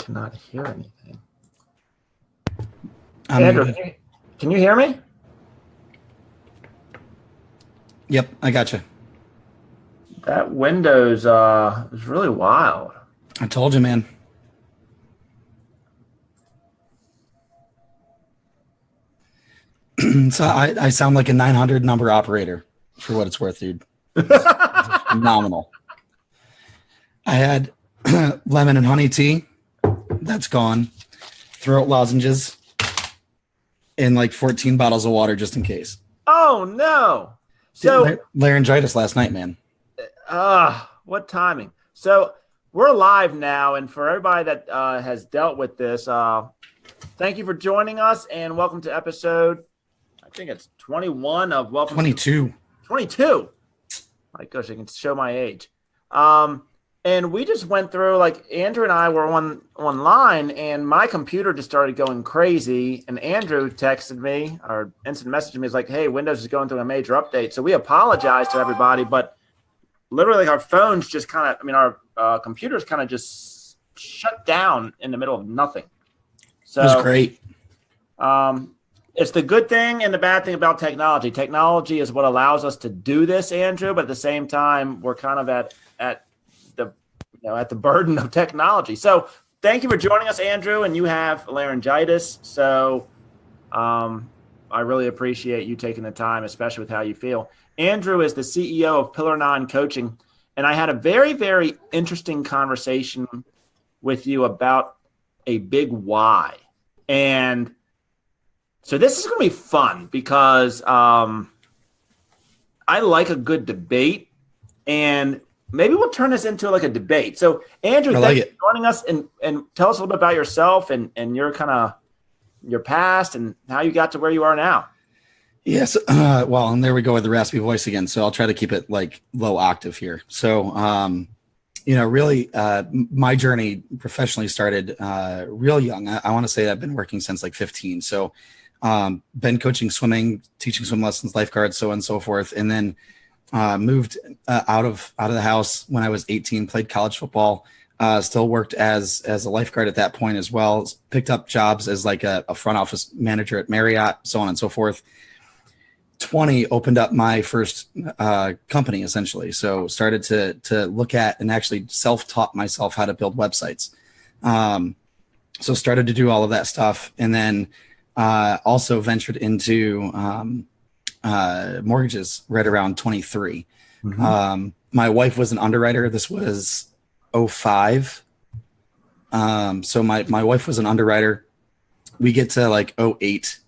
cannot hear anything. Andrew, can you hear me? Yep, I got you. That Windows is really wild. I told you, man. So I sound like a 900 number operator for what it's worth, dude. It's phenomenal. I had lemon and honey tea. That's gone. Throat lozenges and like 14 bottles of water just in case. Oh, no. So laryngitis last night, man. What timing. So we're live now. And for everybody that has dealt with this, thank you for joining us and welcome to episode, I think it's 21 of Welcome 22. 22. My gosh, I can show my age. And we just went through, like, Andrew and I were online, and my computer just started going crazy. And Andrew texted me or instant messaged me. He's like, hey, Windows is going through a major update. So we apologize to everybody, but literally our phones just kind of, our computers kind of just shut down in the middle of nothing. So it was great. It's the good thing and the bad thing about technology. Technology is what allows us to do this, Andrew, but at the same time, we're kind of at the burden of technology. So thank you for joining us, Andrew, and you have laryngitis. So I really appreciate you taking the time, especially with how you feel. Andrew is the CEO of Pillar 9 Coaching, and I had a very, very interesting conversation with you about a big why. And so this is going to be fun because I like a good debate, and maybe we'll turn this into like a debate. So Andrew, thanks for joining us and tell us a little bit about yourself and your kind of your past and how you got to where you are now. Yes. Well, and there we go with the raspy voice again. So I'll try to keep it like low octave here. So, really my journey professionally started real young. I want to say I've been working since like 15. So been coaching swimming, teaching swim lessons, lifeguards, so on and so forth. And then moved out of the house when I was 18, played college football, still worked as a lifeguard at that point as well, picked up jobs as like a front office manager at Marriott, so on and so forth. 20 opened up my first company essentially. So started to look at and actually self-taught myself how to build websites. So started to do all of that stuff. And then also ventured into mortgages right around 23. Mm-hmm. My wife was an underwriter. This was 05. So my wife was an underwriter. We get to like 08.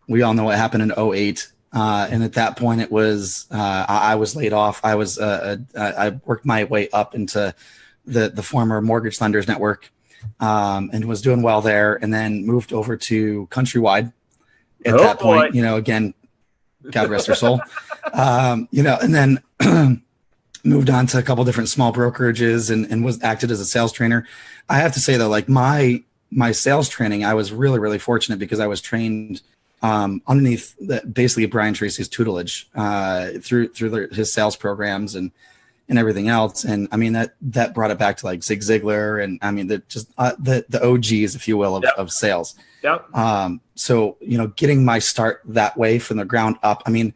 We all know what happened in 08. And at that point it was, I was laid off. I worked my way up into the former Mortgage Lenders Network, and was doing well there, and then moved over to Countrywide at that point, again, God rest her soul. And then moved on to a couple different small brokerages and was acted as a sales trainer. I have to say though, like my sales training, I was really, really fortunate because I was trained underneath basically Brian Tracy's tutelage through his sales programs and everything else. And I mean, that brought it back to like Zig Ziglar and I mean, the OGs, if you will, of sales. Yep. So, getting my start that way from the ground up, I mean,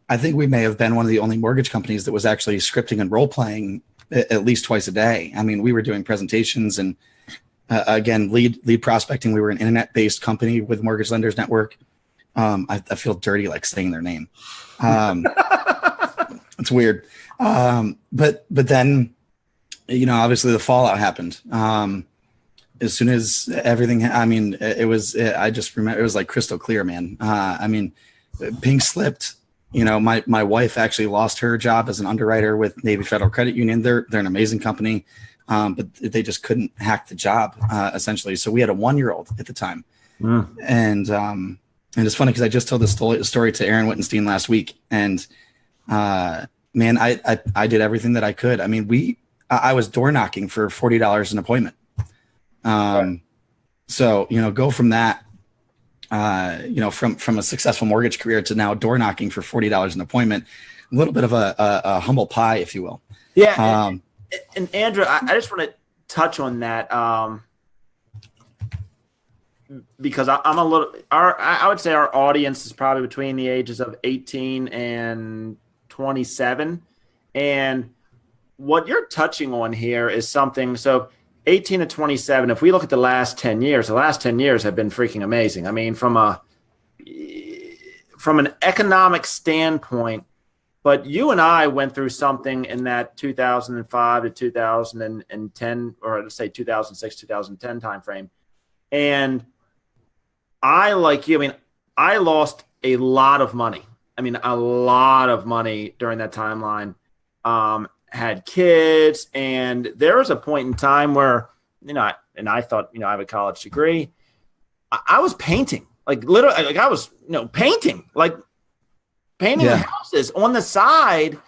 I think we may have been one of the only mortgage companies that was actually scripting and role playing at least twice a day. I mean, we were doing presentations and again, lead prospecting. We were an internet-based company with Mortgage Lenders Network. I feel dirty like saying their name. It's weird. But then, obviously the fallout happened. As soon as everything, I just remember it was like crystal clear, man. Pink slipped, my wife actually lost her job as an underwriter with Navy Federal Credit Union. They're an amazing company. But they just couldn't hack the job, essentially. So we had a 1-year-old at the time. And it's funny because I just told this story to Aaron Wittenstein last week. And man, I did everything that I could. I mean, I was door knocking for $40 an appointment. Right. So, go from that, from a successful mortgage career to now door knocking for $40 an appointment, a little bit of a humble pie, if you will. Yeah. And Andrew, I just want to touch on that. because I'm a little, I would say our audience is probably between the ages of 18 and 27. And what you're touching on here is something. So 18 to 27, if we look at the last 10 years, the last 10 years have been freaking amazing. I mean, from an economic standpoint, but you and I went through something in that 2005 to 2010, or let's say 2006, 2010 timeframe. And I, like you, I mean, I lost a lot of money. I mean, a lot of money during that timeline. Had kids, and there was a point in time where, and I thought, I have a college degree. I was painting, like literally, like I was, painting, like painting houses on the side,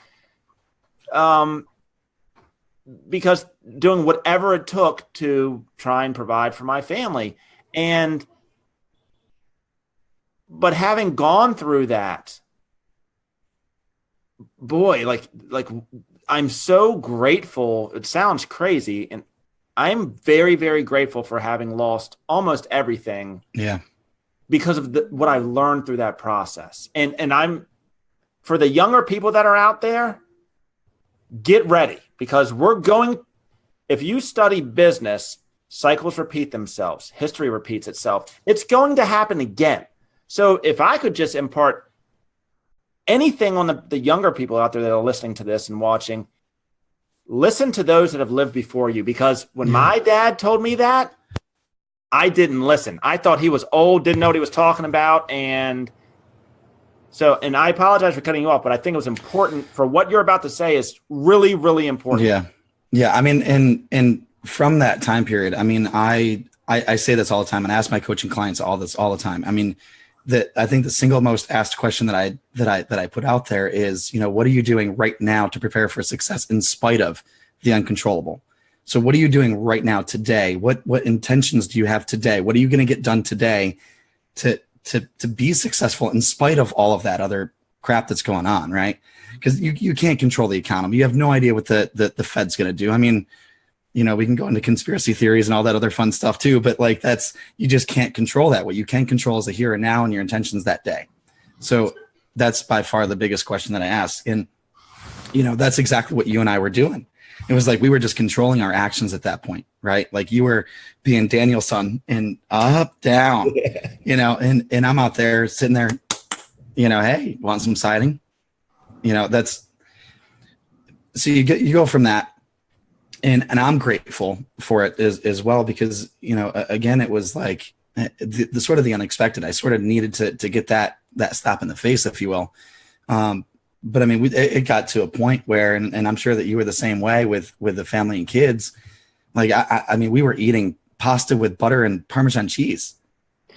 because doing whatever it took to try and provide for my family. But having gone through that, boy, like I'm so grateful. It sounds crazy, and I'm very, very grateful for having lost almost everything. Yeah. Because of what I learned through that process. And I'm, for the younger people that are out there, get ready, because if you study business, cycles repeat themselves, history repeats itself. It's going to happen again. So if I could just impart anything on the younger people out there that are listening to this and watching, listen to those that have lived before you, because when my dad told me that, I didn't listen. I thought he was old, didn't know what he was talking about. And I apologize for cutting you off, but I think it was important, for what you're about to say is really, really important. Yeah. Yeah. I mean, and from that time period, I mean, I say this all the time, and I ask my coaching clients all the time. I mean, I think the single most asked question that I put out there is, what are you doing right now to prepare for success in spite of the uncontrollable? So what are you doing right now today? What intentions do you have today? What are you going to get done today to be successful in spite of all of that other crap that's going on, right? Because you can't control the economy. You have no idea what the Fed's going to do. I mean, we can go into conspiracy theories and all that other fun stuff too, but like you just can't control that. What you can control is the here and now and your intentions that day. So that's by far the biggest question that I ask. And, that's exactly what you and I were doing. It was like we were just controlling our actions at that point, right? Like you were being Daniel's son and up, down, and I'm out there sitting there, hey, want some siding? So you go from that. And I'm grateful for it as well, because, again, it was like the sort of the unexpected. I sort of needed to get that slap in the face, if you will. But I mean, it got to a point where, and I'm sure that you were the same way with the family and kids. Like, I mean, we were eating pasta with butter and Parmesan cheese.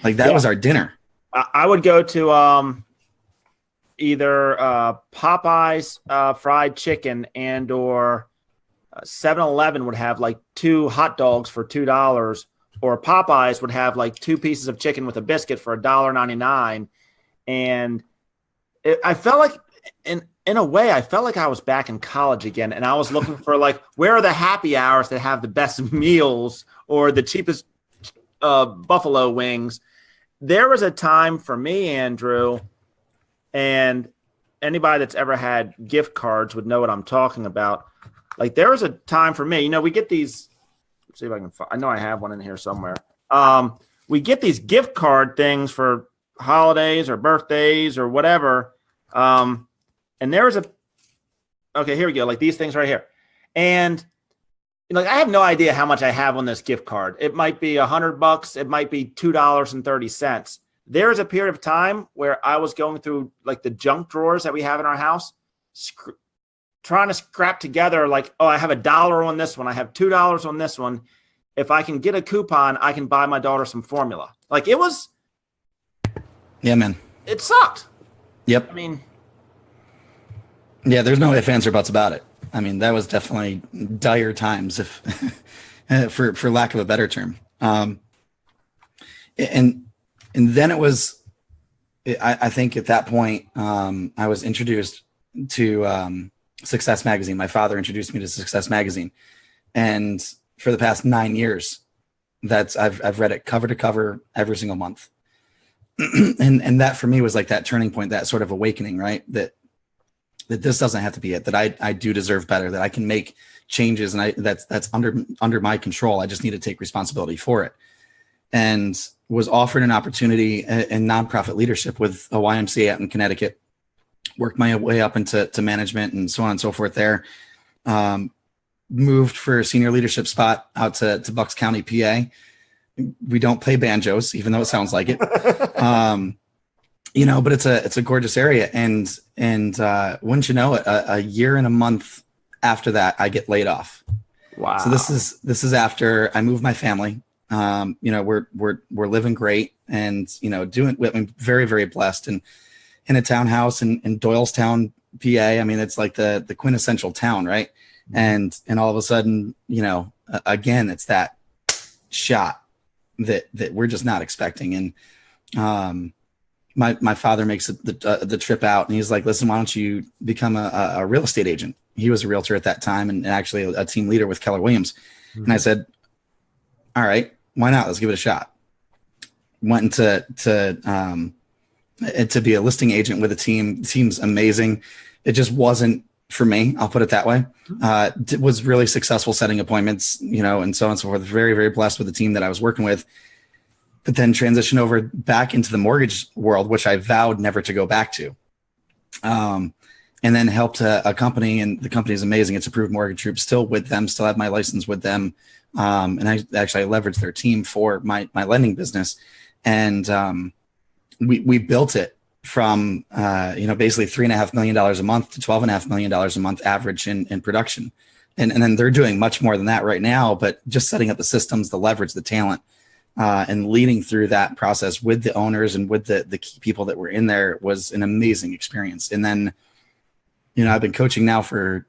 Like that was our dinner. I would go to either Popeye's fried chicken or 7-Eleven would have like 2 hot dogs for $2, or Popeyes would have like 2 pieces of chicken with a biscuit for $1.99. And I felt like, in a way, I felt like I was back in college again, and I was looking for like, where are the happy hours that have the best meals or the cheapest buffalo wings? There was a time for me, Andrew, and anybody that's ever had gift cards would know what I'm talking about. Like there was a time for me, we get these, let's see if I can find, I know I have one in here somewhere. We get these gift card things for holidays or birthdays or whatever. And there was okay, here we go. Like these things right here. And like, I have no idea how much I have on this gift card. It might be $100. It might be $2.30. There was a period of time where I was going through like the junk drawers that we have in our house, trying to scrap together like, oh, I have $1 on this one. I have $2 on this one. If I can get a coupon, I can buy my daughter some formula. Like it was. Yeah, man. It sucked. Yep. I mean. Yeah, there's no ifs, ands, or buts about it. I mean, that was definitely dire times, if for lack of a better term. And then it was, I think at that point, I was introduced to Success Magazine. My father introduced me to Success Magazine, and for the past 9 years, I've read it cover to cover every single month. and that for me was like that turning point, that sort of awakening, right? That this doesn't have to be it, that I do deserve better, that I can make changes, and that's under my control. I just need to take responsibility for it. And was offered an opportunity in nonprofit leadership with a YMCA out in Connecticut, worked my way up into management and so on and so forth there. Moved for a senior leadership spot out to Bucks County, PA. We don't play banjos, even though it sounds like it. But it's a gorgeous area. And wouldn't you know it, a year and a month after that, I get laid off. Wow. So this is after I moved my family. We're living great, and doing very, very blessed, and in a townhouse in Doylestown, PA. I mean, it's like the quintessential town, right? And all of a sudden, again, it's that shot that we're just not expecting. And my father makes the trip out, and he's like, listen, why don't you become a real estate agent? He was a realtor at that time, and actually a team leader with Keller Williams. Mm-hmm. And I said, all right, why not? Let's give it a shot. Went to be a listing agent with a team. The team's amazing. It just wasn't for me. I'll put it that way. Was really successful setting appointments, and so on and so forth. Very, very blessed with the team that I was working with. But then transitioned over back into the mortgage world, which I vowed never to go back to. And then helped a company, and the company is amazing. It's Approved Mortgage Group, still with them, still have my license with them. And I leveraged their team for my lending business. And we built it from, basically $3.5 million a month to $12.5 million a month average in production. And then they're doing much more than that right now, but just setting up the systems, the leverage, the talent, and leading through that process with the owners and with the key people that were in there was an amazing experience. And then, I've been coaching now for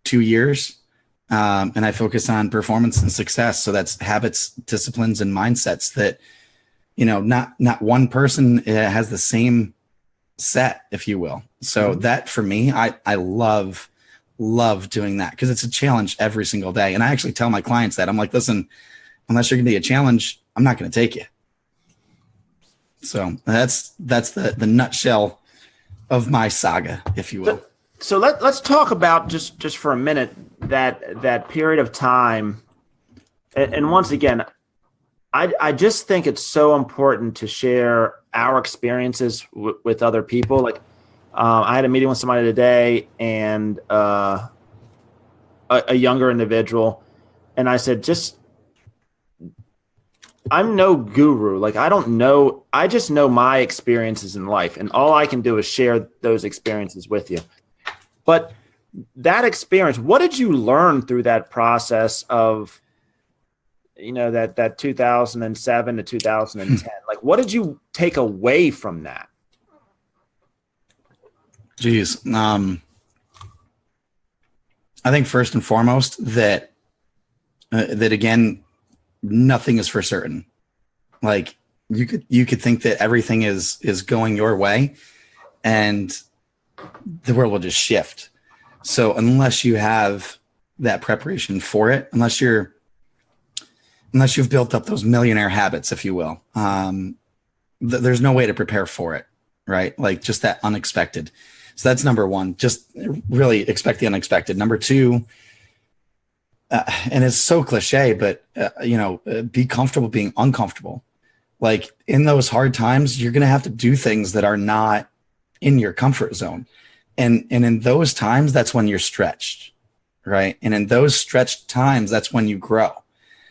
2 years, and I focus on performance and success. So that's habits, disciplines, and mindsets that, not one person has the same set, if you will. So that for me, I love doing that because it's a challenge every single day. And I actually tell my clients that. I'm like, listen, unless you're going to be a challenge, I'm not going to take you. So that's the nutshell of my saga, if you will. So let's talk about just for a minute that period of time. And once again, I just think it's so important to share our experiences with other people. Like I had a meeting with somebody today, and a younger individual, and I said, I'm no guru. Like I don't know. I just know my experiences in life, and all I can do is share those experiences with you. But that experience, what did you learn through that process of, that 2007 to 2010? Like, what did you take away from that? Geez. I think first and foremost that again, nothing is for certain. Like you could think that everything is going your way, and the world will just shift. So unless you have that preparation for it, unless you've built up those millionaire habits, if you will, there's no way to prepare for it, right? Like just that unexpected. So that's number one. Just really expect the unexpected. Number two, and it's so cliche, but be comfortable being uncomfortable. Like in those hard times, you're going to have to do things that are not in your comfort zone. And in those times, that's when you're stretched, right? And in those stretched times, that's when you grow.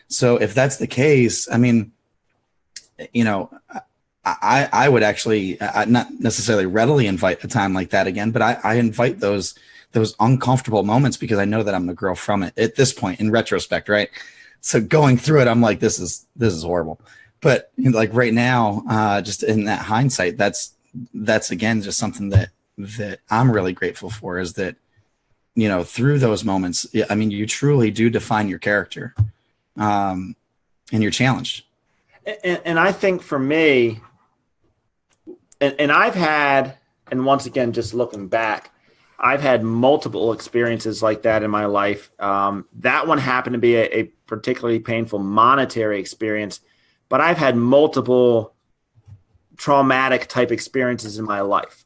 So if that's the case, I mean, I would actually not necessarily readily invite a time like that again, but I invite those uncomfortable moments because I know that I'm going to grow from it at this point in retrospect, right? So going through it, I'm like, this is horrible. But like right now, just in that hindsight, that's again, just something that I'm really grateful for is that, through those moments, I mean, you truly do define your character, and you're challenged. And I think for me, and I've had, and once again, just looking back, I've had multiple experiences like that in my life. That one happened to be a particularly painful monetary experience, but I've had multiple traumatic type experiences in my life.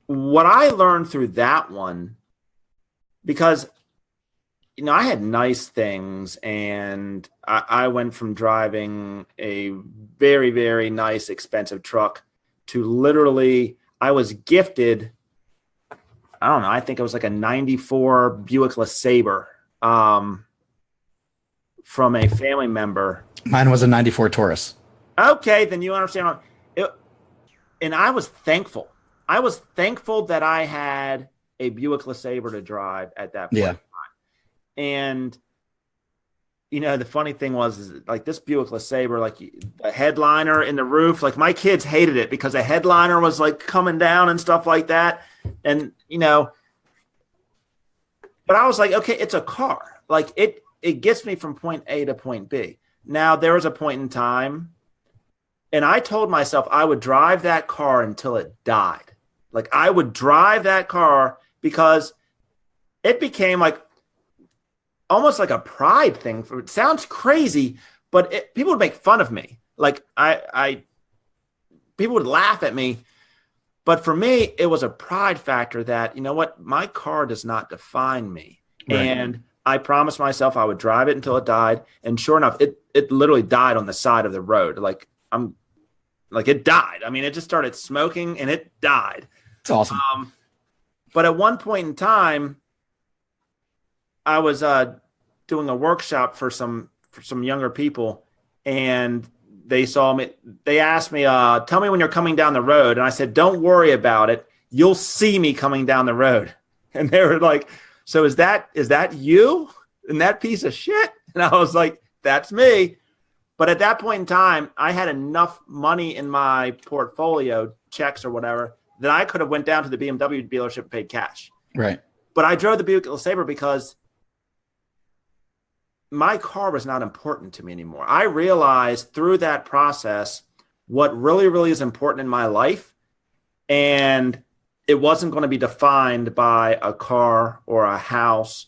What I learned through that one, because I had nice things, and I went from driving a very, very nice, expensive truck to literally, I was gifted, I don't know, I think it was like a 94 Buick LeSabre from a family member. Mine was a 94 Taurus. Okay, then you understand. And I was thankful. I was thankful that I had a Buick LeSabre to drive at that point. Yeah. And, the funny thing was, is like this Buick LeSabre, like a headliner in the roof, like my kids hated it because the headliner was like coming down and stuff like that. And, but I was like, okay, it's a car. Like it gets me from point A to point B. Now there was a point in time, and I told myself I would drive that car until it died. Like I would drive that car because it became like almost like a pride thing. It sounds crazy, but people would make fun of me. Like people would laugh at me. But for me, it was a pride factor that, my car does not define me. Right. And I promised myself I would drive it until it died. And sure enough, it literally died on the side of the road. Like it died. I mean, it just started smoking and it died. It's awesome. But at one point in time, I was doing a workshop for some younger people, and they saw me. They asked me, "Tell me when you're coming down the road." And I said, "Don't worry about it. You'll see me coming down the road." And they were like, "So is that you and that piece of shit?" And I was like, "That's me." But at that point in time, I had enough money in my portfolio, checks or whatever, that I could have went down to the BMW dealership and paid cash. Right. But I drove the Buick LeSabre because my car was not important to me anymore. I realized through that process what really, really is important in my life. And it wasn't going to be defined by a car or a house,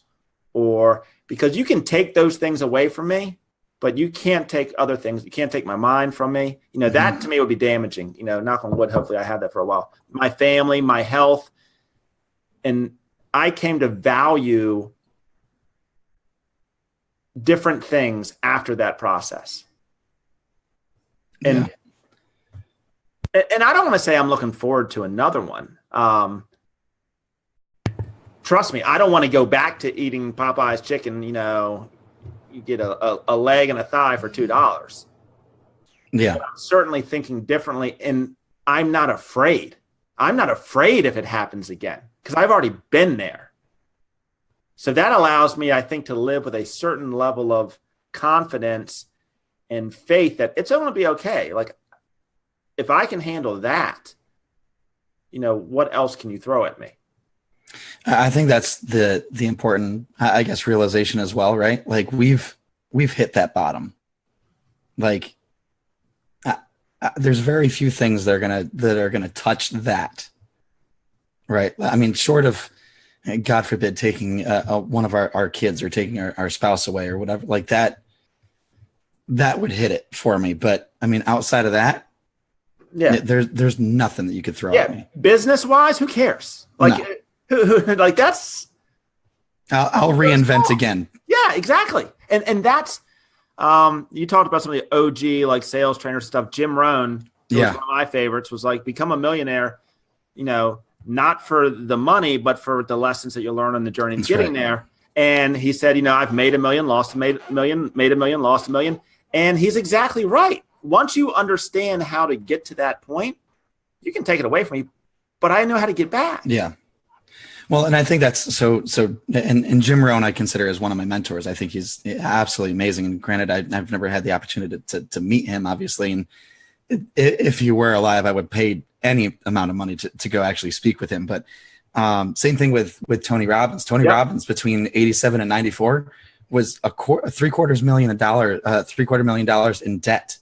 or because you can take those things away from me, but you can't take other things. You can't take my mind from me. That to me would be damaging. Knock on wood, hopefully I have that for a while. My family, my health. And I came to value different things after that process. And and I don't want to say I'm looking forward to another one. Trust me, I don't want to go back to eating Popeye's chicken. You get a leg and a thigh for $2. Yeah. But I'm certainly thinking differently, and I'm not afraid. I'm not afraid if it happens again because I've already been there. So that allows me, I think, to live with a certain level of confidence and faith that it's going to be okay. Like, if I can handle that, what else can you throw at me? I think that's the important, I guess, realization as well, right? Like we've hit that bottom. Like there's very few things that are gonna touch that, right? I mean, short of, God forbid, taking one of our kids or taking our spouse away or whatever, like that would hit it for me. But I mean, outside of that, yeah, there's nothing that you could throw at me. Business wise, who cares? Like, no. Like that's. I'll reinvent again. Yeah, exactly. And that's you talked about some of the OG like sales trainer stuff. Jim Rohn, who was one of my favorites, was like, become a millionaire, not for the money, but for the lessons that you learn on the journey to getting there. And he said, I've made a million, lost a million, made a million, lost a million. And he's exactly right. Once you understand how to get to that point, you can take it away from me, but I know how to get back. Yeah. Well, and I think that's so, and Jim Rohn, I consider as one of my mentors. I think he's absolutely amazing. And granted, I've never had the opportunity to meet him, obviously. And if he were alive, I would pay any amount of money to go actually speak with him. But same thing with Tony Robbins. Tony Robbins between 87 and 94 was $750,000 million in debt.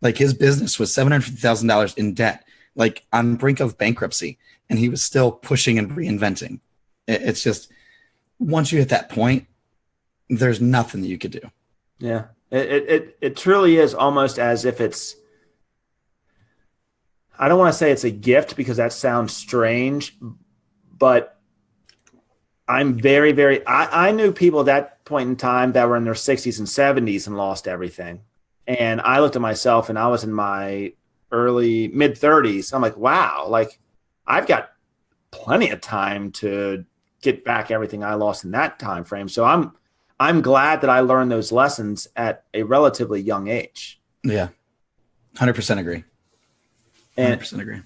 Like his business was $750,000 in debt. like on brink of bankruptcy, and he was still pushing and reinventing. It's just, once you hit that point, there's nothing that you could do. Yeah. It truly is almost as if it's, I don't want to say it's a gift because that sounds strange, but I'm very, very, I knew people at that point in time that were in their 60s and 70s and lost everything. And I looked at myself and I was in my early mid 30s. I'm like, wow, like I've got plenty of time to get back everything I lost in that time frame. So I'm glad that I learned those lessons at a relatively young age. Yeah. 100% agree. 100% agree.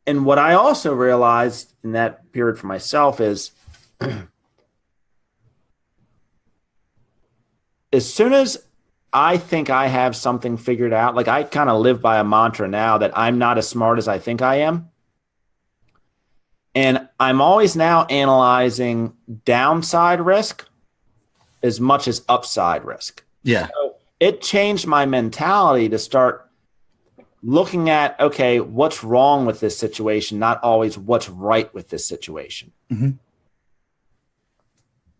And what I also realized in that period for myself is as soon as I think I have something figured out, like I kind of live by a mantra now that I'm not as smart as I think I am. And I'm always now analyzing downside risk as much as upside risk. Yeah. So it changed my mentality to start looking at, okay, what's wrong with this situation, not always what's right with this situation. Mm-hmm.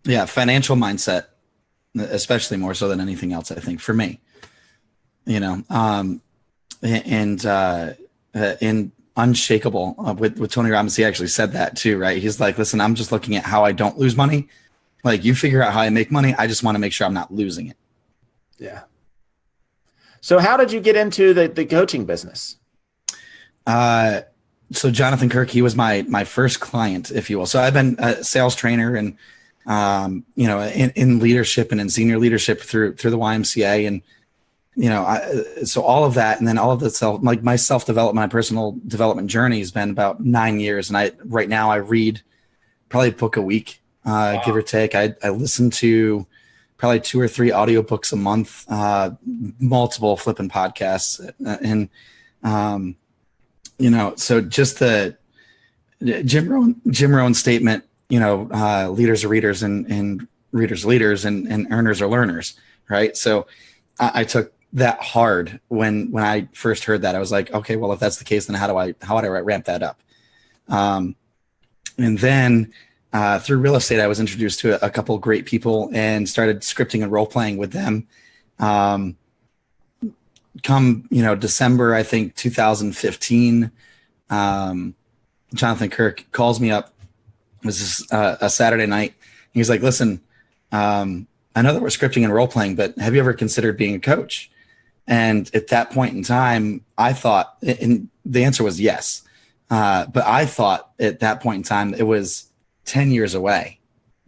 Yeah, financial mindset, especially more so than anything else, I think, for me. You know, in Unshakable with Tony Robbins, he actually said that too, right? He's like, listen, I'm just looking at how I don't lose money. Like, you figure out how I make money. I just want to make sure I'm not losing it. Yeah. So how did you get into the coaching business? So Jonathan Kirk, he was my first client, if you will. So I've been a sales trainer and, you know, in leadership and in senior leadership through the YMCA. And, you know, so all of that, and then all of the my self-development, my personal development journey has been about 9 years. And right now I read probably a book a week, wow, give or take. I listen to probably 2 or 3 audiobooks a month, multiple flipping podcasts. And, you know, so just the Jim Rohn statement, you know, leaders are readers and readers are leaders and earners are learners. Right. So I took that hard when I first heard that. I was like, okay, well, if that's the case, then how do I ramp that up? And then through real estate, I was introduced to a couple of great people and started scripting and role playing with them. Come, you know, December, I think 2015, Jonathan Kirk calls me up. It was a Saturday night. He's like, listen, I know that we're scripting and role playing, but have you ever considered being a coach? And at that point in time, I thought, and the answer was yes. But I thought at that point in time, it was 10 years away,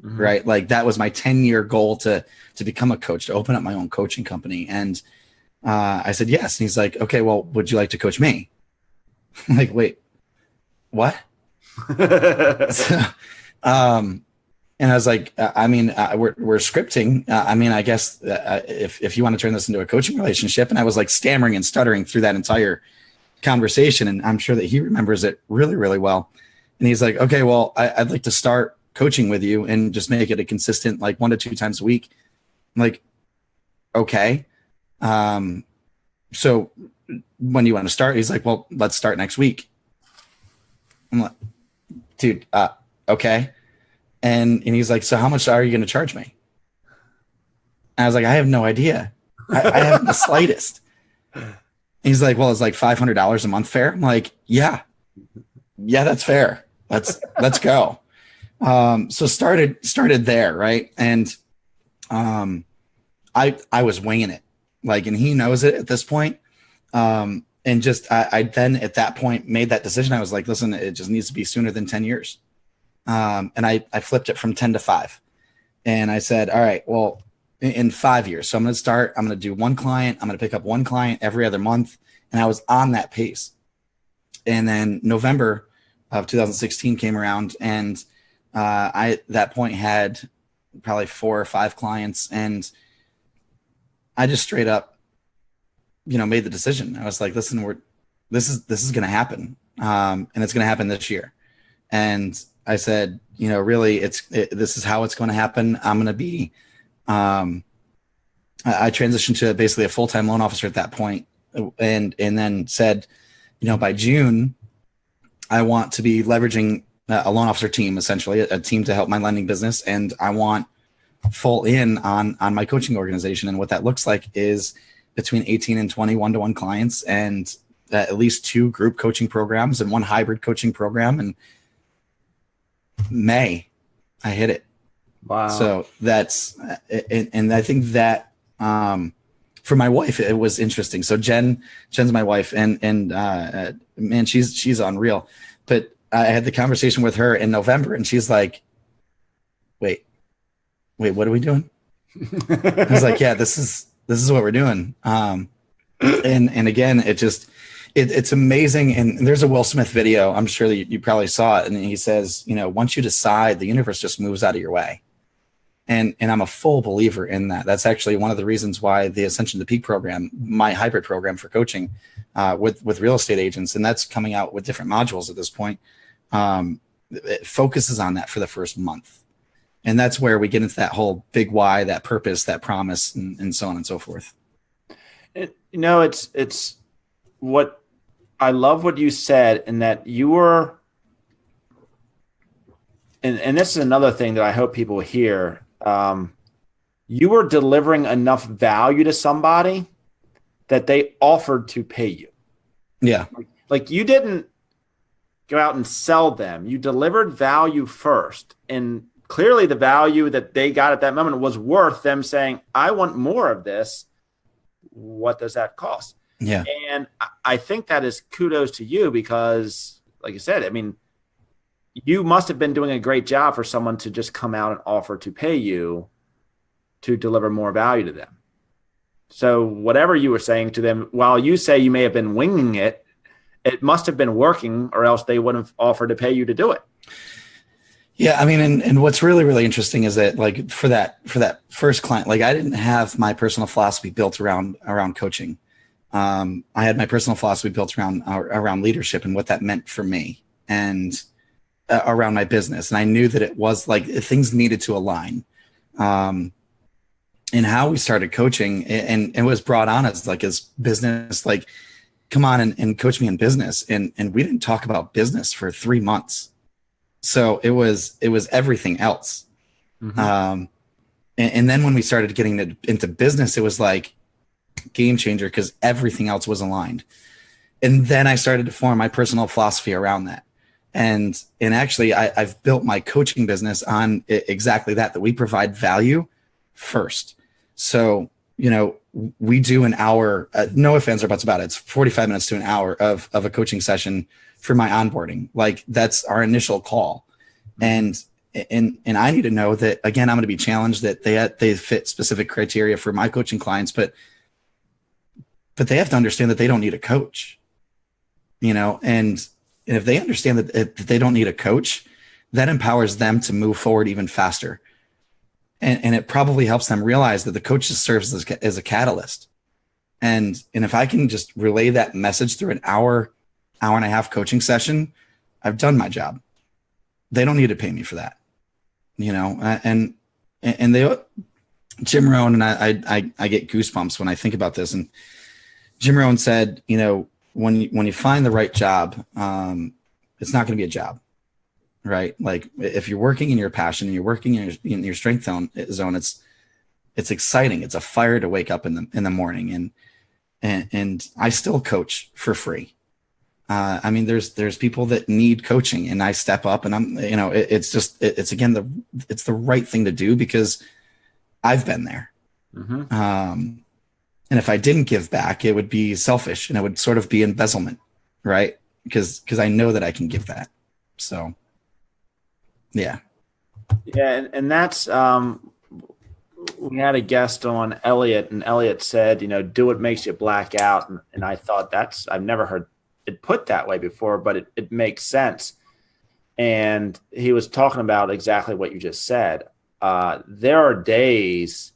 mm-hmm, right? Like that was my 10-year goal to become a coach, to open up my own coaching company. And I said, yes. And he's like, okay, well, would you like to coach me? I'm like, wait, what? So, and I was like, I mean, we're scripting. I mean, I guess if you want to turn this into a coaching relationship. And I was like stammering and stuttering through that entire conversation. And I'm sure that he remembers it really, really well. And he's like, okay, well, I'd like to start coaching with you and just make it a consistent, like 1 to 2 times a week. I'm like, okay. So when do you want to start? He's like, well, let's start next week. I'm like, dude, okay. And he's like, so how much are you going to charge me? And I was like, I have no idea. I haven't the slightest. And he's like, well, it's like $500 a month fair. I'm like, yeah, that's fair. Let's go. So started there. Right. And, I was winging it, like, and he knows it at this point. And just, I then at that point made that decision. I was like, listen, it just needs to be sooner than 10 years. And I flipped it from 10 to 5. And I said, all right, well, in 5 years. So I'm going to do one client. I'm going to pick up one client every other month. And I was on that pace. And then November of 2016 came around, and I at that point had probably 4 or 5 clients. And I just straight up, you know, made the decision. I was like, listen, this is going to happen. And it's going to happen this year. And I said, you know, really this is how it's going to happen. I'm going to be, I transitioned to basically a full-time loan officer at that point, and then said, by June, I want to be leveraging a loan officer team, essentially a team to help my lending business. And I want full in on my coaching organization. And what that looks like is between 18 and 20 one-to-one clients, and at least 2 group coaching programs and 1 hybrid coaching program. And May, I hit it. Wow. So that's, and I think that, for my wife, it was interesting. So Jen's my wife, and man, she's unreal. But I had the conversation with her in November, and she's like, wait, what are we doing? I was like, yeah, this is what we're doing. And again, it's amazing. And there's a Will Smith video. I'm sure that you probably saw it. And he says, once you decide, the universe just moves out of your way. And I'm a full believer in that. That's actually one of the reasons why the Ascension to Peak program, my hybrid program for coaching with real estate agents, and that's coming out with different modules at this point, it focuses on that for the first month. And that's where we get into that whole big why, that purpose, that promise, and so on and so forth. It's what I love what you said, in that you were, and this is another thing that I hope people hear. You were delivering enough value to somebody that they offered to pay you. Yeah. Like you didn't go out and sell them. You delivered value first. And clearly the value that they got at that moment was worth them saying, I want more of this. What does that cost? Yeah. And I think that is kudos to you, because like you said, I mean, you must have been doing a great job for someone to just come out and offer to pay you to deliver more value to them. So whatever you were saying to them, while you say you may have been winging it, it must have been working, or else they wouldn't have offered to pay you to do it. Yeah. I mean, and what's really, really interesting is that, like, for that first client, like, I didn't have my personal philosophy built around coaching. I had my personal philosophy built around leadership and what that meant for me, and around my business. And I knew that it was like things needed to align. And how we started coaching, and it was brought on as business, like, come on and coach me in business. And we didn't talk about business for 3 months. So it was everything else. Mm-hmm. And then when we started getting into business, it was like game changer, because everything else was aligned. And then I started to form my personal philosophy around that. And actually, I've built my coaching business on exactly that we provide value first. So, we do an hour, no offense or buts about it, it's 45 minutes to an hour of a coaching session for my onboarding. Like, that's our initial call. And I need to know that, again, I'm going to be challenged, that they fit specific criteria for my coaching clients, but they have to understand that they don't need a coach, and if they understand that they don't need a coach, that empowers them to move forward even faster. And it probably helps them realize that the coach just serves as a catalyst. And if I can just relay that message through an hour and a half coaching session, I've done my job. They don't need to pay me for that, and they, Jim Rohn, and I get goosebumps when I think about this. And Jim Rohn said, when you find the right job, it's not going to be a job, right? Like, if you're working in your passion and you're working in your strength zone, it's exciting. It's a fire to wake up in the morning. And I still coach for free. I mean, there's people that need coaching, and I step up, and I'm, it's the right thing to do, because I've been there. Mm-hmm. And if I didn't give back, it would be selfish, and it would sort of be embezzlement, right? Because I know that I can give that. So, yeah. Yeah, and that's we had a guest on, Elliot, and Elliot said, do what makes you black out, and I thought I've never heard it put that way before, but it makes sense. And he was talking about exactly what you just said. There are days.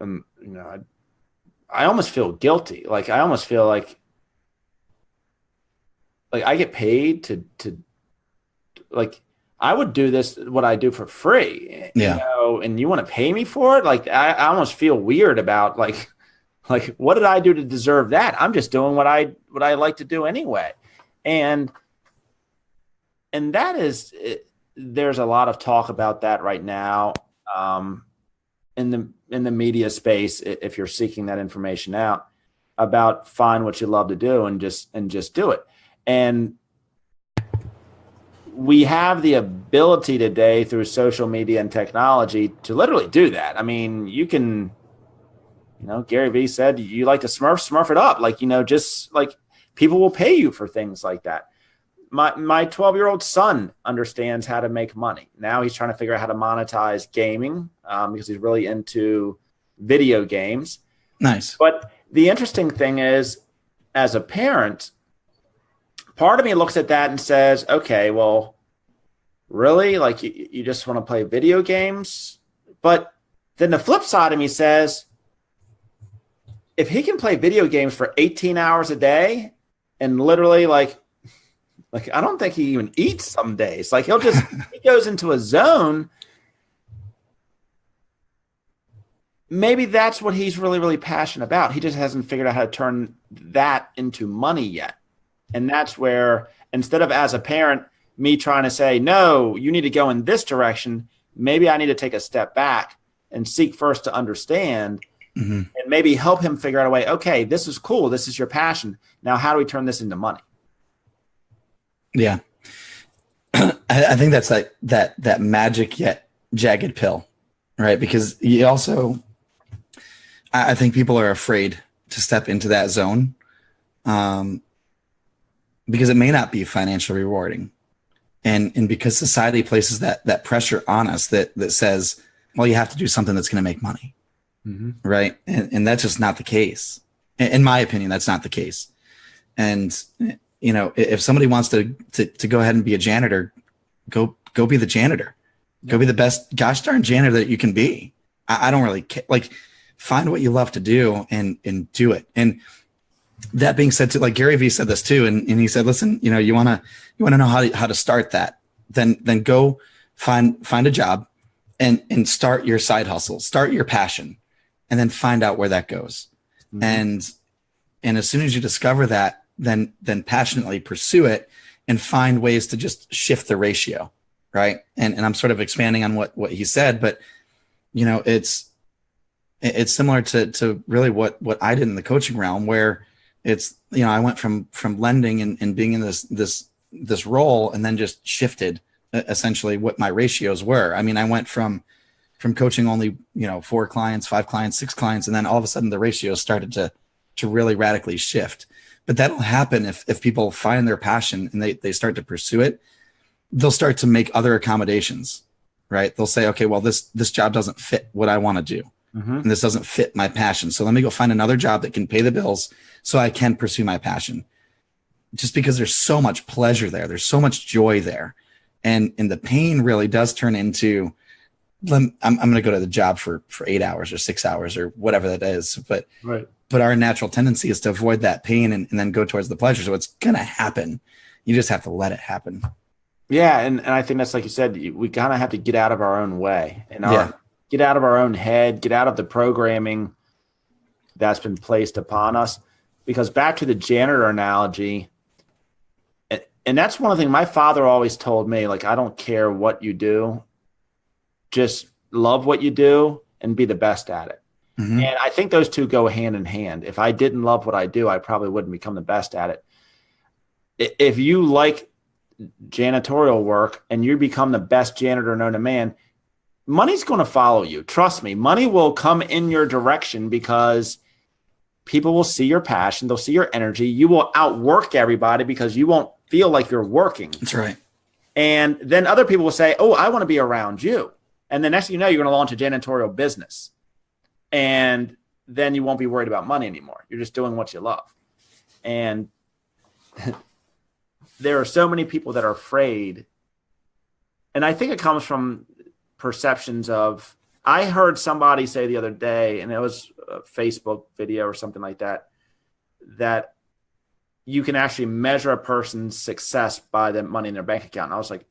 I almost feel guilty. Like, I almost feel like I get paid to like, I would do this, what I do, for free. Yeah. And you want to pay me for it? Like, I almost feel weird about, like, Like, what did I do to deserve that? I'm just doing what I like to do anyway. And that is, there's a lot of talk about that right now in the media space. If you're seeking that information out, about find what you love to do and just do it. And we have the ability today through social media and technology to literally do that. I mean, you can, Gary Vee said, you like to smurf it up. Like, just like people will pay you for things like that. My 12-year-old son understands how to make money. Now he's trying to figure out how to monetize gaming because he's really into video games. Nice. But the interesting thing is, as a parent, part of me looks at that and says, okay, well, really? Like, you just want to play video games? But then the flip side of me says, if he can play video games for 18 hours a day and literally like I don't think he even eats some days. Like, he goes into a zone. Maybe that's what he's really, really passionate about. He just hasn't figured out how to turn that into money yet. And that's where, instead of, as a parent, me trying to say, no, you need to go in this direction, maybe I need to take a step back and seek first to understand and maybe help him figure out a way, okay, this is cool. This is your passion. Now, how do we turn this into money? Yeah. I think that's like that magic yet jagged pill, right? Because you also, I think people are afraid to step into that zone because it may not be financially rewarding. And because society places that pressure on us that says, well, you have to do something that's going to make money. Right. And that's just not the case. In my opinion, that's not the case. And, if somebody wants to go ahead and be a janitor, go be the janitor. Go be the best gosh darn janitor that you can be. I don't really care. Like, find what you love to do and do it. And that being said, too, like Gary Vee said this too, and he said, listen, you want to know how to start that, then go find a job and start your side hustle, start your passion, and then find out where that goes. And as soon as you discover that, then passionately pursue it and find ways to just shift the ratio. Right. And I'm sort of expanding on what he said, but it's similar to really what I did in the coaching realm, where it's, I went from lending and being in this role, and then just shifted essentially what my ratios were. I mean, I went from coaching only, 4 clients, 5 clients, 6 clients. And then all of a sudden the ratios started to really radically shift. But that'll happen if people find their passion and they start to pursue it. They'll start to make other accommodations, right? They'll say, okay, well, this job doesn't fit what I want to do. And this doesn't fit my passion. So let me go find another job that can pay the bills so I can pursue my passion. Just because there's so much pleasure there. There's so much joy there. And the pain really does turn into, I'm going to go to the job for 8 hours or 6 hours or whatever that is. But our natural tendency is to avoid that pain and then go towards the pleasure. So it's going to happen. You just have to let it happen. Yeah. And I think that's, like you said, we kind of have to get out of our own way and get out of our own head, get out of the programming that's been placed upon us. Because back to the janitor analogy, and that's one of the things my father always told me, like, I don't care what you do, just love what you do and be the best at it. And I think those two go hand in hand. If I didn't love what I do, I probably wouldn't become the best at it. If you like janitorial work and you become the best janitor known to man, money's going to follow you. Trust me, money will come in your direction because people will see your passion. They'll see your energy. You will outwork everybody because you won't feel like you're working. That's right. And then other people will say, oh, I want to be around you. And the next thing you know, you're going to launch a janitorial business. And then you won't be worried about money anymore. You're just doing what you love. And there are so many people that are afraid. And I think it comes from perceptions of, I heard somebody say the other day, and it was a Facebook video or something like that, that you can actually measure a person's success by the money in their bank account. And I was like,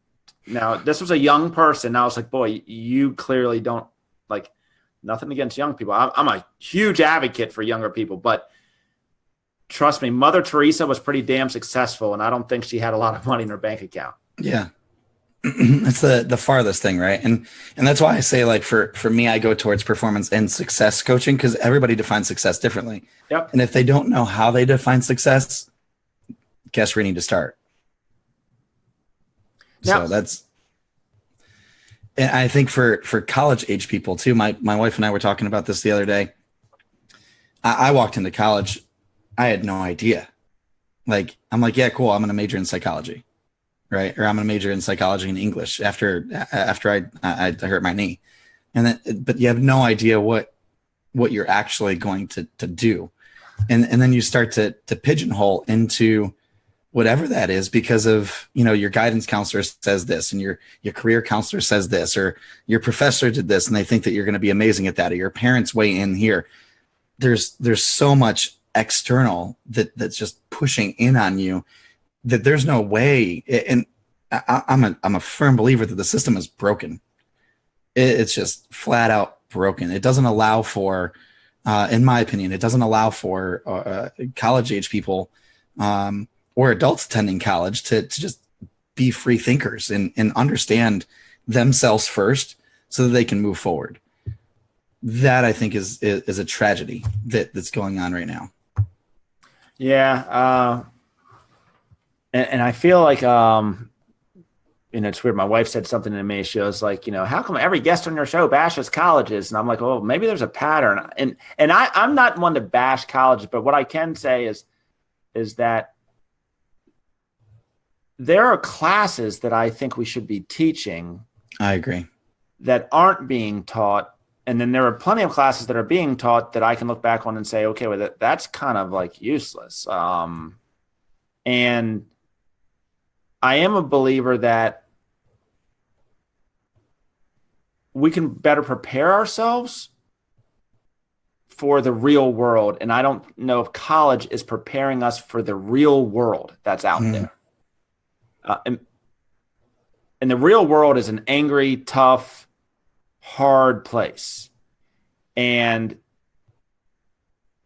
now this was a young person. I was like, boy, you clearly don't, like, nothing against young people. I'm a huge advocate for younger people, but trust me, Mother Teresa was pretty damn successful, and I don't think she had a lot of money in her bank account. Yeah. It's the farthest thing, right? And that's why I say, like, for me, I go towards performance and success coaching, because everybody defines success differently. Yep. And if they don't know how they define success, guess where you need to start. Now, So that's, and I think for college age people too, my wife and I were talking about this the other day. I walked into college, I had no idea. Like, I'm like, yeah, cool, I'm going to major in psychology, right? Or I'm going to major in psychology and English after I hurt my knee. And then, but you have no idea what you're actually going to do. And then you start to pigeonhole into whatever that is, because of, your guidance counselor says this, and your career counselor says this, or your professor did this, and they think that you're going to be amazing at that, or your parents weigh in here. There's so much external that's just pushing in on you that there's no way. And I'm a firm believer that the system is broken. It's just flat out broken. It doesn't allow for, in my opinion, it doesn't allow for college age people, or adults attending college to just be free thinkers and understand themselves first so that they can move forward. That, I think, is a tragedy that's going on right now. Yeah. And I feel like, it's weird. My wife said something to me. She was like, how come every guest on your show bashes colleges? And I'm like, well, maybe there's a pattern. And I'm not one to bash colleges, but what I can say is that there are classes that I think we should be teaching. I agree. That aren't being taught. And then there are plenty of classes that are being taught that I can look back on and say, okay, well, that's kind of like useless. And I am a believer that we can better prepare ourselves for the real world. And I don't know if college is preparing us for the real world that's out there. And the real world is an angry, tough, hard place. And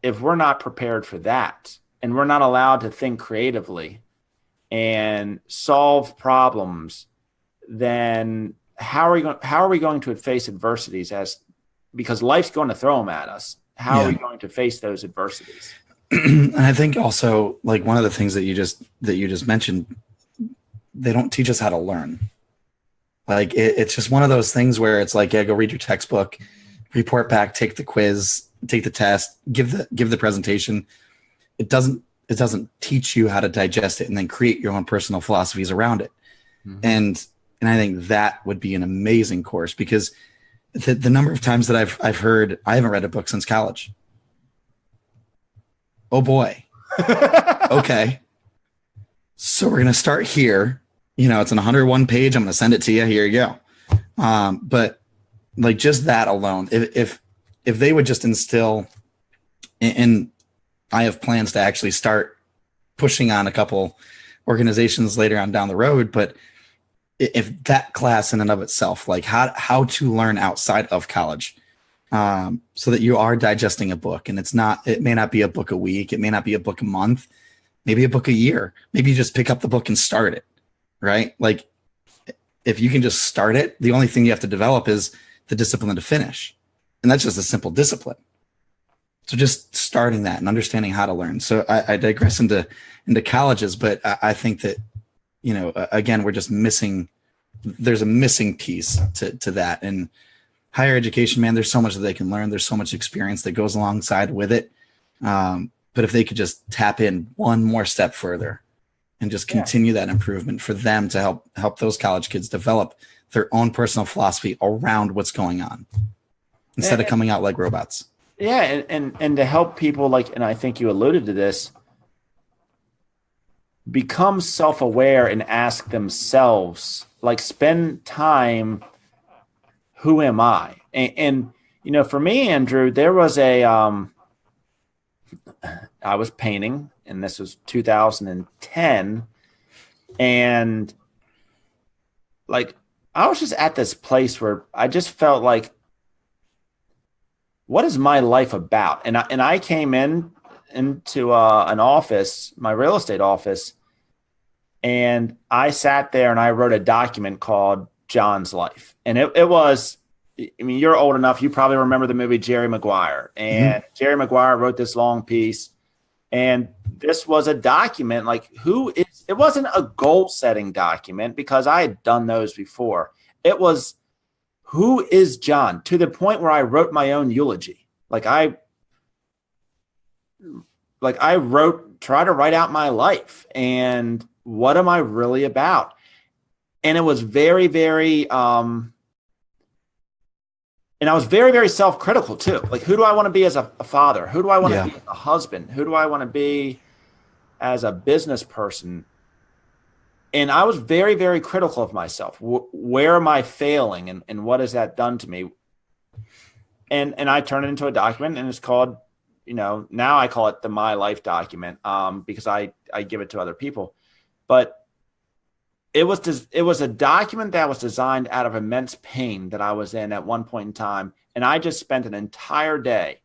if we're not prepared for that, and we're not allowed to think creatively and solve problems, then how are we going to face adversities, because life's going to throw them at us? How are we going to face those adversities? And I think also, like, one of the things that you just mentioned, they don't teach us how to learn. Like, it's just one of those things where it's like, yeah, go read your textbook, report back, take the quiz, take the test, give the presentation. It doesn't teach you how to digest it and then create your own personal philosophies around it. Mm-hmm. And I think that would be an amazing course, because the number of times that I've heard, I haven't read a book since college. Oh boy. Okay. So we're going to start here. It's an 101 page. I'm going to send it to you. Here you go. But like, just that alone, if they would just instill, and I have plans to actually start pushing on a couple organizations later on down the road, but if that class in and of itself, like how to learn outside of college, so that you are digesting a book, and it may not be a book a week. It may not be a book a month, maybe a book a year. Maybe you just pick up the book and start it. Right? Like, if you can just start it, the only thing you have to develop is the discipline to finish. And that's just a simple discipline. So just starting that and understanding how to learn. So I digress into colleges, but I think that, again, we're just missing, there's a missing piece to that. And higher education, man, there's so much that they can learn. There's so much experience that goes alongside with it. But if they could just tap in one more step further, and just continue that improvement for them to help those college kids develop their own personal philosophy around what's going on, instead of coming out like robots. Yeah. And to help people, like, and I think you alluded to this, become self-aware and ask themselves, like, spend time, who am I? And for me, Andrew, there was I was painting, and this was 2010. And like, I was just at this place where I just felt like what is my life about? And I came into an office, my real estate office, and I sat there and I wrote a document called John's Life. And it was, I mean, you're old enough, you probably remember the movie Jerry Maguire. And Jerry Maguire wrote this long piece. And this was a document, like it wasn't a goal setting document because I had done those before. It was, who is John, to the point where I wrote my own eulogy. Try to write out my life and what am I really about? And it was very, very, and I was very, very self-critical too. Like, who do I want to be as a father? Who do I want to be as a husband? Who do I want to be as a business person? And I was very, very critical of myself. Where am I failing? And what has that done to me? And I turned it into a document, and it's called, now I call it the My Life document, because I give it to other people. But it was a document that was designed out of immense pain that I was in at one point in time. And I just spent an entire day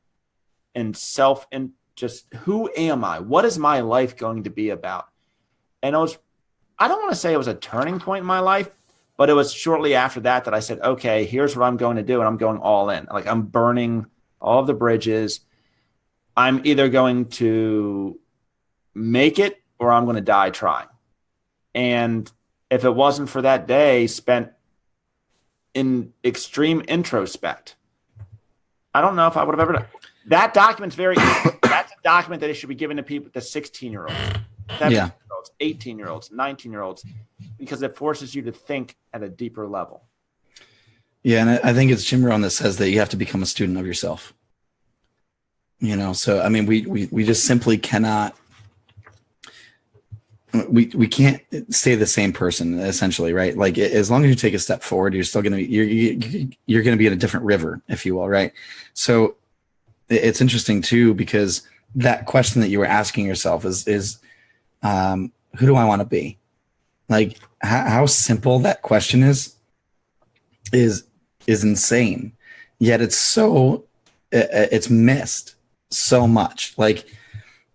in just, who am I? What is my life going to be about? And I don't want to say it was a turning point in my life, but it was shortly after that I said, okay, here's what I'm going to do. And I'm going all in. Like, I'm burning all of the bridges. I'm either going to make it or I'm going to die trying. And if it wasn't for that day spent in extreme introspect, I don't know if I would have ever done. That document's that's a document that it should be given to people, the 16-year-olds, 17-year-olds, 18-year-olds, 19-year-olds, because it forces you to think at a deeper level. Yeah, and I think it's Jim Rohn that says that you have to become a student of yourself. So I mean, we just simply cannot. We can't stay the same person, essentially, right? Like, as long as you take a step forward, you're still going to be, you're going to be in a different river, if you will, right? So it's interesting too, because that question that you were asking yourself is who do I want to be? Like, how simple that question is insane. Yet it's missed so much. Like,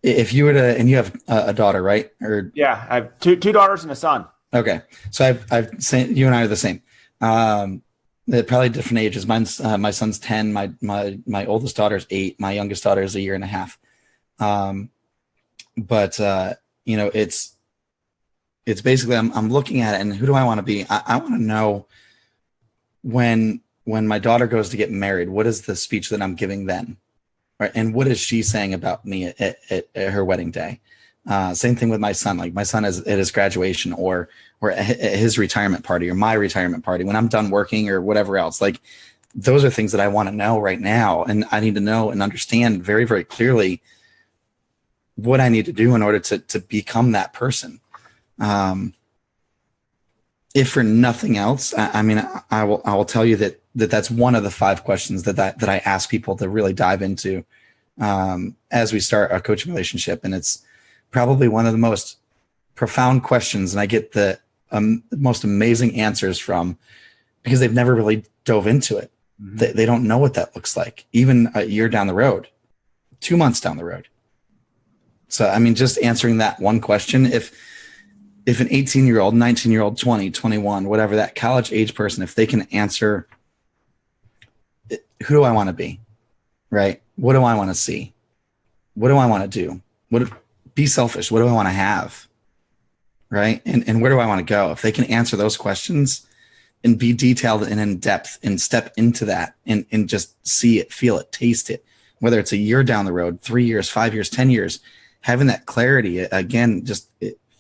if you were to, and you have a daughter, right? Or yeah, I have two daughters and a son. Okay, so I've seen, you and I are the same. They're probably different ages. Mine's my son's 10. My oldest daughter's 8. My youngest daughter is a year and a half. But it's basically I'm looking at it, and who do I want to be? I want to know when my daughter goes to get married, what is the speech that I'm giving then? Right. And what is she saying about me at her wedding day? Same thing with my son. Like, my son is at his graduation or at his retirement party or my retirement party when I'm done working or whatever else. Like, those are things that I want to know right now. And I need to know and understand very, very clearly what I need to do in order to become that person. If for nothing else, I mean, I will tell you that's one of the 5 questions that I ask people to really dive into as we start a coaching relationship. And it's probably one of the most profound questions. And I get the most amazing answers from, because they've never really dove into it. Mm-hmm. They don't know what that looks like, even a year down the road, 2 months down the road. So, I mean, just answering that one question, if an 18-year-old, 19-year-old, 20, 21, whatever, that college age person, if they can answer, who do I want to be? Right? What do I want to see? What do I want to do? Be selfish. What do I want to have? Right? And where do I want to go? If they can answer those questions and be detailed and in depth and step into that and just see it, feel it, taste it, whether it's a year down the road, 3 years, 5 years, 10 years, having that clarity, again,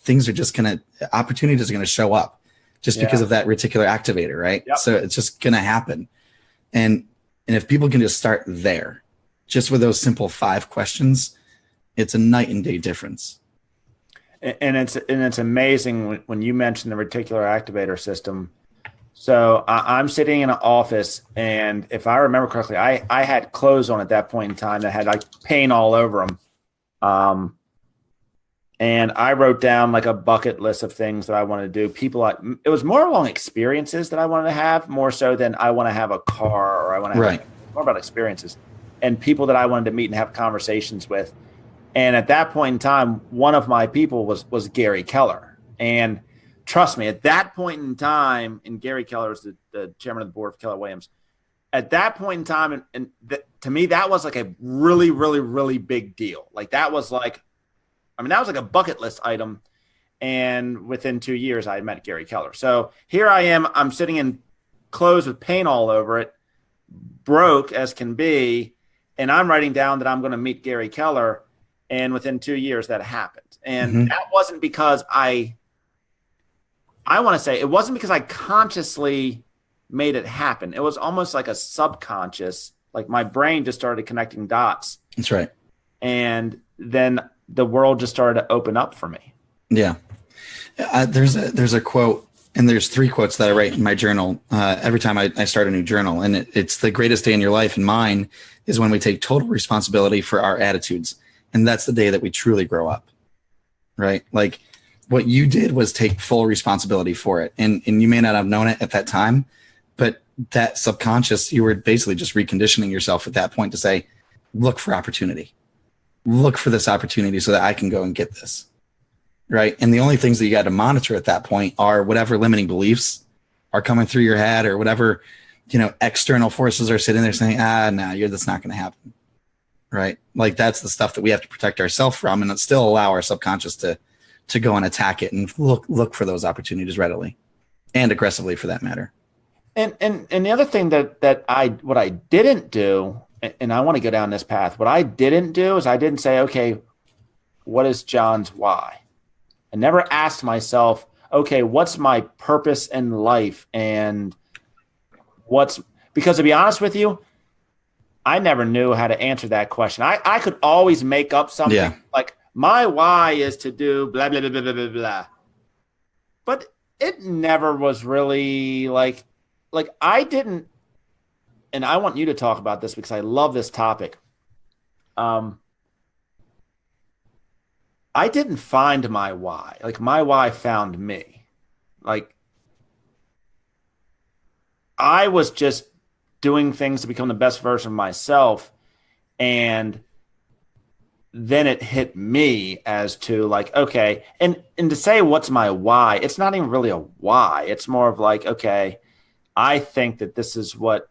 things are just opportunities are going to show up just because of that reticular activator, right? Yep. So it's just going to happen. And if people can just start there, just with those simple 5 questions, it's a night and day difference. And it's amazing when you mentioned the reticular activator system. So I'm sitting in an office, and if I remember correctly, I had clothes on at that point in time that had like paint all over them. And I wrote down like a bucket list of things that I wanted to do. It was more along experiences that I wanted to have, more so than I want to have a car or I want to have more about experiences. and people that I wanted to meet and have conversations with. And at that point in time, one of my people was Gary Keller. And trust me, at that point in time, and Gary Keller is the chairman of the board of Keller Williams. At that point in time, and to me, that was like a really, really, really big deal. Like that was like a bucket list item. And within 2 years, I met Gary Keller. So here I am. I'm sitting in clothes with paint all over it, broke as can be, and I'm writing down that I'm going to meet Gary Keller. And within 2 years, that happened. And that wasn't because I want to say it wasn't because I consciously made it happen. It was almost like a subconscious, like my brain just started connecting dots. That's right. And then the world just started to open up for me. Yeah. There's a quote, and there's 3 quotes that I write in my journal every time I start a new journal. And it's the greatest day in your life. And mine is when we take total responsibility for our attitudes. And that's the day that we truly grow up, right? Like what you did was take full responsibility for it. And you may not have known it at that time, but that subconscious, you were basically just reconditioning yourself at that point to say, look for opportunity, look for this opportunity so that I can go and get this. Right. And the only things that you got to monitor at that point are whatever limiting beliefs are coming through your head or whatever, external forces are sitting there saying, that's not going to happen. Right. Like that's the stuff that we have to protect ourselves from, and still allow our subconscious to go and attack it and look for those opportunities readily and aggressively for that matter. And the other thing that I didn't do, and I want to go down this path, what I didn't do is I didn't say, okay, what is John's why? I never asked myself, okay, what's my purpose in life? And because to be honest with you, I never knew how to answer that question. I could always make up something like my why is to do blah, blah, blah, blah, blah, blah. But it never was really like I didn't, and I want you to talk about this because I love this topic. I didn't find my why. Like my why found me. Like I was just doing things to become the best version of myself. And then it hit me as to like, okay. And to say what's my why, it's not even really a why. It's more of like, okay, I think that this is what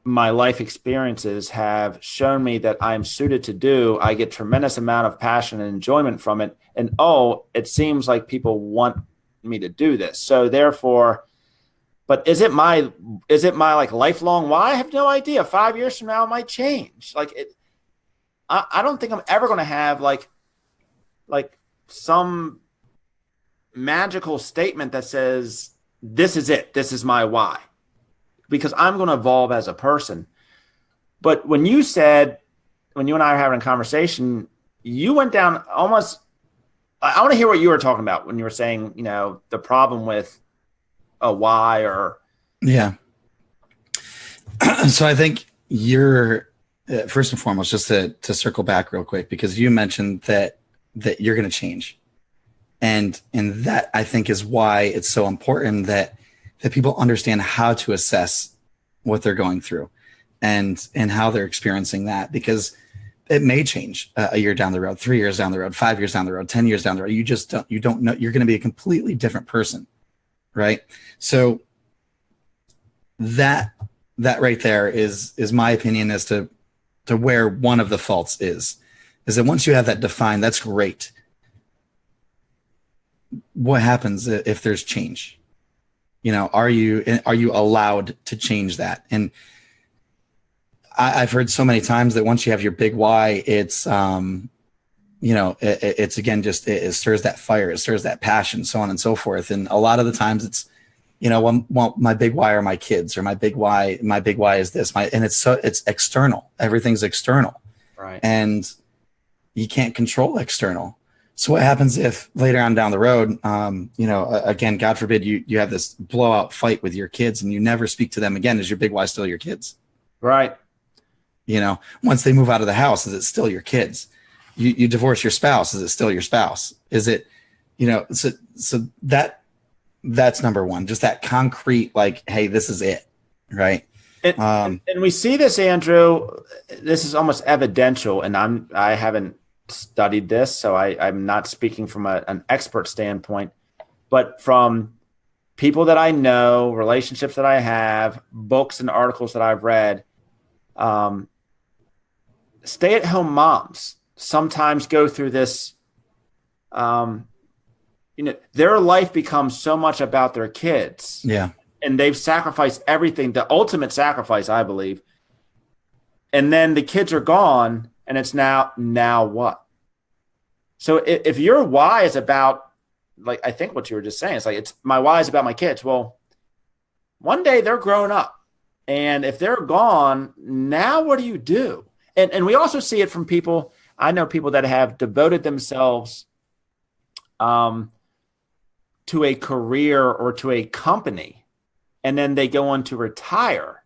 my life experiences have shown me that I'm suited to do. I get tremendous amount of passion and enjoyment from it. And, it seems like people want me to do this. So therefore, but is it my like lifelong why? I have no idea. 5 years from now, it might change. Like I don't think I'm ever going to have like some magical statement that says, this is it. This is my why. Because I'm going to evolve as a person. But when you and I were having a conversation, you went down almost, I want to hear what you were talking about when you were saying, the problem with a why or. Yeah. So I think you're, first and foremost, just to circle back real quick, because you mentioned that you're going to change. And that I think is why it's so important that people understand how to assess what they're going through and how they're experiencing that, because it may change a year down the road, 3 years down the road, 5 years down the road, 10 years down the road. You don't know, you're going to be a completely different person. Right. So that right there is my opinion as to where one of the faults is that once you have that defined, that's great. What happens if there's change? Are you allowed to change that? And I've heard so many times that once you have your big why, it's, it's again, just, it stirs that fire, it stirs that passion, so on and so forth. And a lot of the times it's, well, my big why are my kids, or my big why is this, and it's external. Everything's external. Right. And you can't control external. So what happens if later on down the road, again, God forbid you have this blowout fight with your kids and you never speak to them again? Is your big why still your kids? Right. Once they move out of the house, is it still your kids? You divorce your spouse, is it still your spouse? Is it, so that's number one, just that concrete, like, hey, this is it. Right. And we see this, Andrew. This is almost evidential, and I haven't studied this, so I'm not speaking from an expert standpoint, but from people that I know, relationships that I have, books and articles that I've read. Stay-at-home moms sometimes go through this. Their life becomes so much about their kids. Yeah. And they've sacrificed everything, the ultimate sacrifice, I believe. And then the kids are gone, and it's now what? So if your why is about, like, I think what you were just saying, it's like, it's my why is about my kids. Well, one day they're grown up. And if they're gone, now what do you do? And we also see it from people. I know people that have devoted themselves to a career or to a company, and then they go on to retire.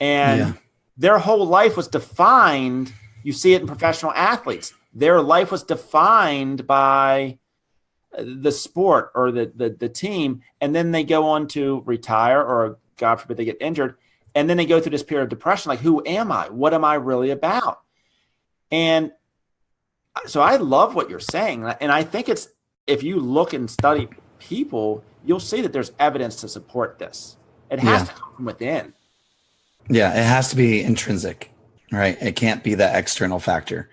And their whole life was defined. You see it in professional athletes. Their life was defined by the sport or the team. And then they go on to retire, or God forbid they get injured. And then they go through this period of depression. Like, who am I? What am I really about? And so I love what you're saying. And I think if you look and study people, you'll see that there's evidence to support this. It has to come from within. Yeah, it has to be intrinsic, right? It can't be that external factor.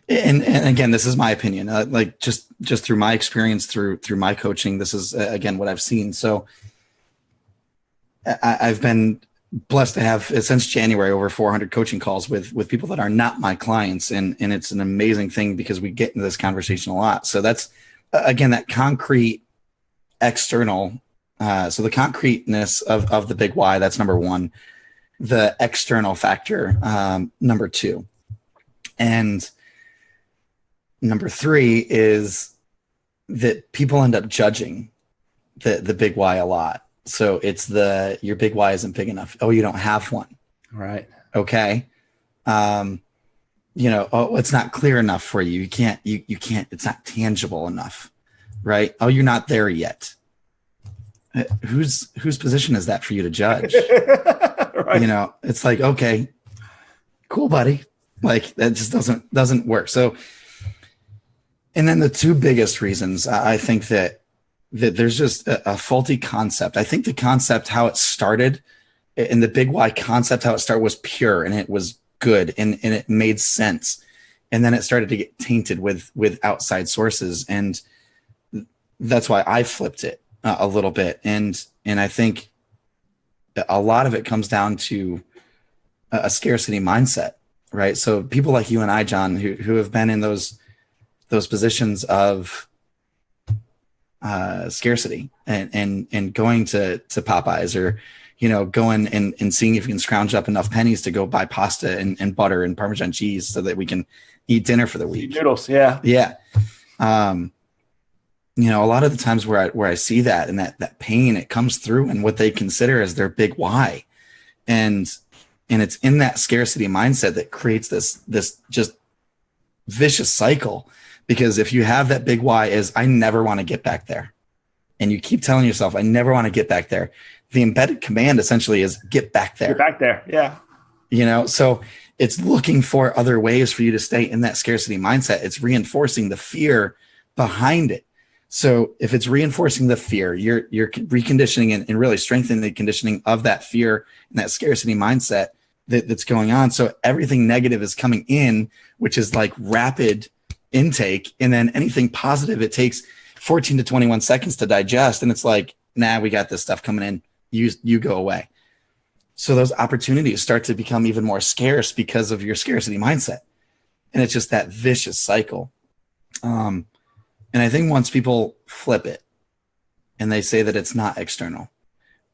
And again, this is my opinion. Like just through my experience, through my coaching, this is again what I've seen. So I've been blessed to have since January over 400 coaching calls with people that are not my clients, and it's an amazing thing because we get into this conversation a lot. So that's again that concrete external. So the concreteness of the big why, that's number one. The external factor, number two, and number three is that people end up judging the big why a lot. So it's your big why isn't big enough. Oh, you don't have one. Right. Okay. Oh, it's not clear enough for you. You can't, it's not tangible enough. Right. Oh, you're not there yet. Whose position is that for you to judge? Right. It's like, okay, cool, buddy. Like that just doesn't work. So, and then the two biggest reasons I think that there's just a faulty concept. I think the concept, how it started, and the big why concept, how it started was pure and it was good and it made sense. And then it started to get tainted with outside sources. And that's why I flipped it a little bit. And I think a lot of it comes down to a scarcity mindset, right? So people like you and I, John, who have been in those positions of scarcity and going to Popeyes or, going and seeing if you can scrounge up enough pennies to go buy pasta and butter and Parmesan cheese so that we can eat dinner for the week. Noodles. Yeah. Yeah. A lot of the times where I see that and that pain, it comes through in what they consider as their big why. And it's in that scarcity mindset that creates this just vicious cycle. Because if you have that big why is, I never want to get back there. And you keep telling yourself, I never want to get back there. The embedded command essentially is get back there. Get back there. Yeah. So it's looking for other ways for you to stay in that scarcity mindset. It's reinforcing the fear behind it. So if it's reinforcing the fear, you're reconditioning and really strengthening the conditioning of that fear and that scarcity mindset that's going on. So everything negative is coming in, which is like rapid intake, and then anything positive, it takes 14 to 21 seconds to digest. And it's like, nah, we got this stuff coming in. You go away. So those opportunities start to become even more scarce because of your scarcity mindset. And it's just that vicious cycle. And I think once people flip it and they say that it's not external,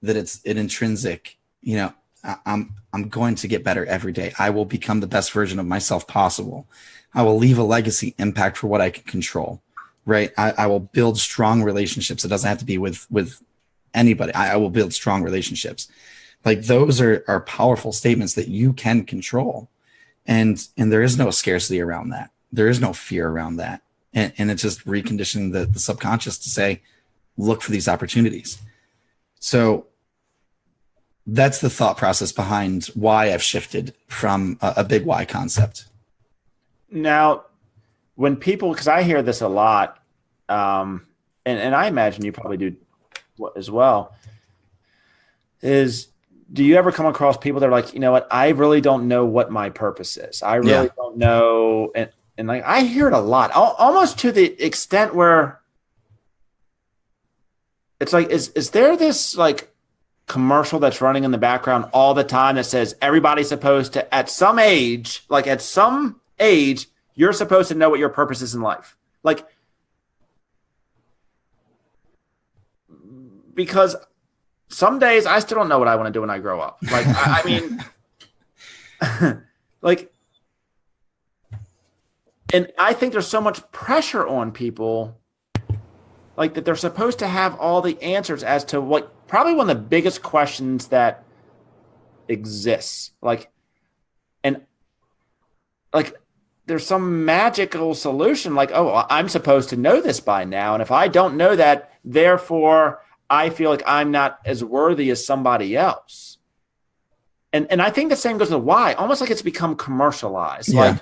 that it's an intrinsic, I'm going to get better every day. I will become the best version of myself possible. I will leave a legacy impact for what I can control, right? I will build strong relationships. It doesn't have to be with anybody. I will build strong relationships. Like those are powerful statements that you can control. And there is no scarcity around that. There is no fear around that. And it's just reconditioning the subconscious to say, look for these opportunities. So that's the thought process behind why I've shifted from a big why concept. Now, when people, because I hear this a lot, and I imagine you probably do as well, is do you ever come across people that are like, you know what, I really don't know what my purpose is. I really don't know. And like, I hear it a lot, almost to the extent where it's like, is there this like commercial that's running in the background all the time that says everybody's supposed to, at some age, you're supposed to know what your purpose is in life. Like, because some days I still don't know what I want to do when I grow up. Like, I mean, like, and I think there's so much pressure on people, like that they're supposed to have all the answers as to what probably one of the biggest questions that exists. Like, and like, there's some magical solution. Like, oh, I'm supposed to know this by now. And if I don't know that, therefore I feel like I'm not as worthy as somebody else. And I think the same goes with why, almost like it's become commercialized. Yeah. Like,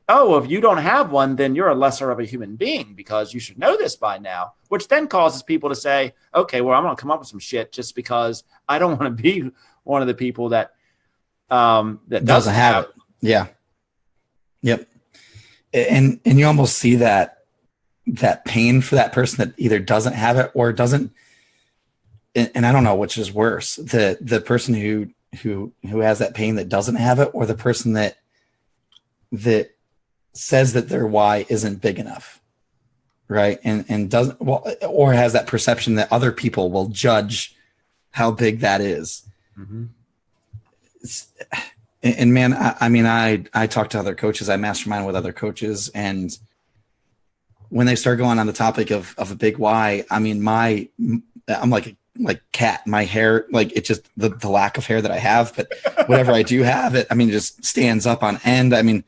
oh, if you don't have one, then you're a lesser of a human being because you should know this by now, which then causes people to say, okay, well, I'm going to come up with some shit just because I don't want to be one of the people that that doesn't have it. Yeah. Yep. And you almost see that pain for that person that either doesn't have it or doesn't. And I don't know which is worse, the person who has that pain that doesn't have it, or the person that says that their why isn't big enough, right? And doesn't, well, or has that perception that other people will judge how big that is. Mm-hmm. And man, I mean, I talk to other coaches, I mastermind with other coaches, and when they start going on the topic of a big why, I mean, I'm like cat, my hair, like it's just the lack of hair that I have, but whatever I do have, it, I mean, it just stands up on end. I mean,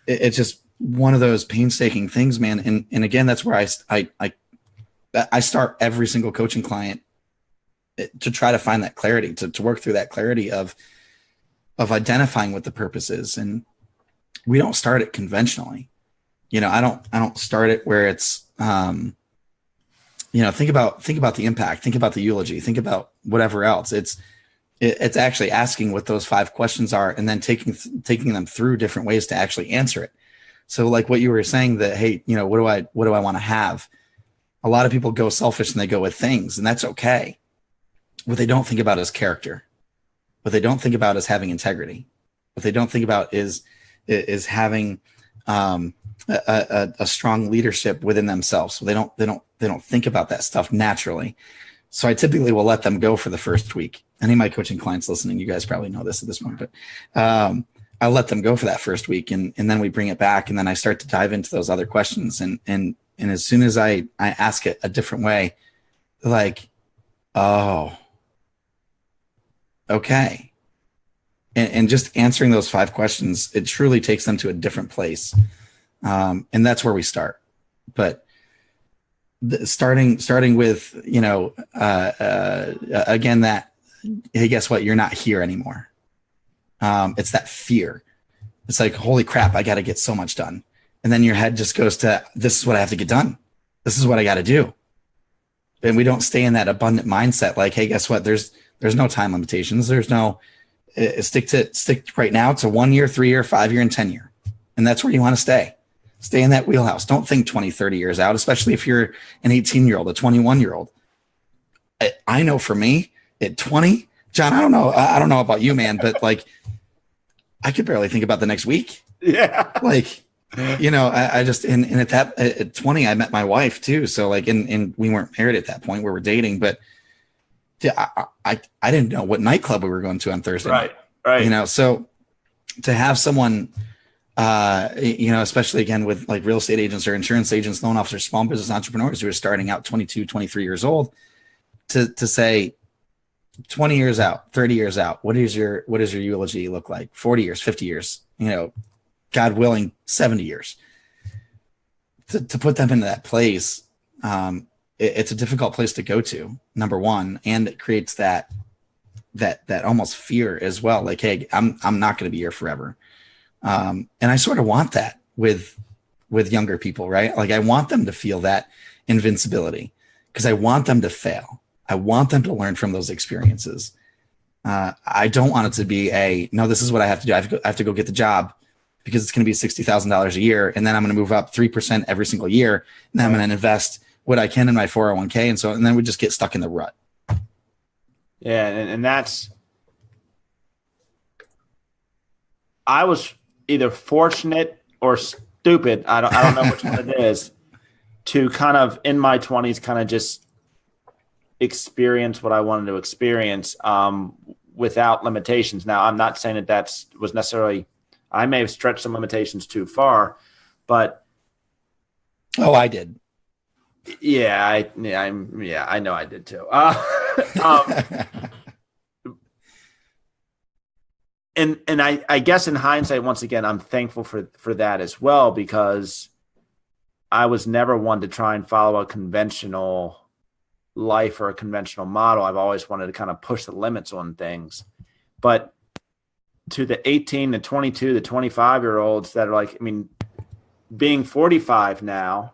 it's just one of those painstaking things, man. And again, that's where I start every single coaching client to try to find that clarity, to work through that clarity of identifying what the purpose is. And we don't start it conventionally. You know, I don't start it where it's, you know, think about the impact, think about the eulogy, think about whatever else. It's actually asking what those 5 questions are and then taking them through different ways to actually answer it. So like what you were saying, that, hey, you know, what do I want to have? A lot of people go selfish and they go with things, and that's okay. What they don't think about is character. What they don't think about is having integrity. What they don't think about is having a strong leadership within themselves. So they don't think about that stuff naturally. So I typically will let them go for the first week. Any of my coaching clients listening, you guys probably know this at this point, but I'll let them go for that first week, and then we bring it back, and then I start to dive into those other questions. And as soon as I ask it a different way, like, oh, okay. And just answering those 5 questions, it truly takes them to a different place. And that's where we start. But starting with, you know, again, that, hey, guess what? You're not here anymore. It's that fear. It's like, holy crap, I got to get so much done. And then your head just goes to, this is what I have to get done. This is what I got to do. And we don't stay in that abundant mindset. Like, hey, guess what? There's no time limitations. There's no stick right now to 1 year, 3 year, 5 year, and 10 year. And that's where you want to stay. Stay in that wheelhouse. Don't think 20, 30 years out, especially if you're an 18-year-old, a 21-year-old. I know for me at 20, John, I don't know about you, man, but like, I could barely think about the next week. Yeah. Like, you know, I just, and at 20, I met my wife too. So like, and we weren't married at that point, we were dating, but I didn't know what nightclub we were going to on Thursday. Right. Right. You know, so to have someone, you know, especially again with like real estate agents or insurance agents, loan officers, small business entrepreneurs who are starting out 22, 23 years old, to say 20 years out, 30 years out, what does your eulogy look like? 40 years, 50 years, you know, God willing, 70 years. To put them into that place, it's a difficult place to go to, number one, and it creates that that almost fear as well. Like, hey, I'm not going to be here forever. And I sort of want that with younger people, right? Like I want them to feel that invincibility because I want them to fail. I want them to learn from those experiences. I don't want it to be no, this is what I have to do. I have to go get the job because it's going to be $60,000 a year. And then I'm going to move up 3% every single year. And then I'm going to invest what I can in my 401k. And then we just get stuck in the rut. Yeah. And that's, I was either fortunate or stupid. I don't know which one it is, to kind of in my 20s, kind of just experience what I wanted to experience without limitations. Now, I'm not saying that was necessarily, I may have stretched some limitations too far, but. Oh, I did. Yeah, I know I did too. And I guess in hindsight, once again, I'm thankful for that as well, because I was never one to try and follow a conventional life or a conventional model. I've always wanted to kind of push the limits on things. But to the 18, the 22, the 25-year-olds that are like, I mean, being 45 now,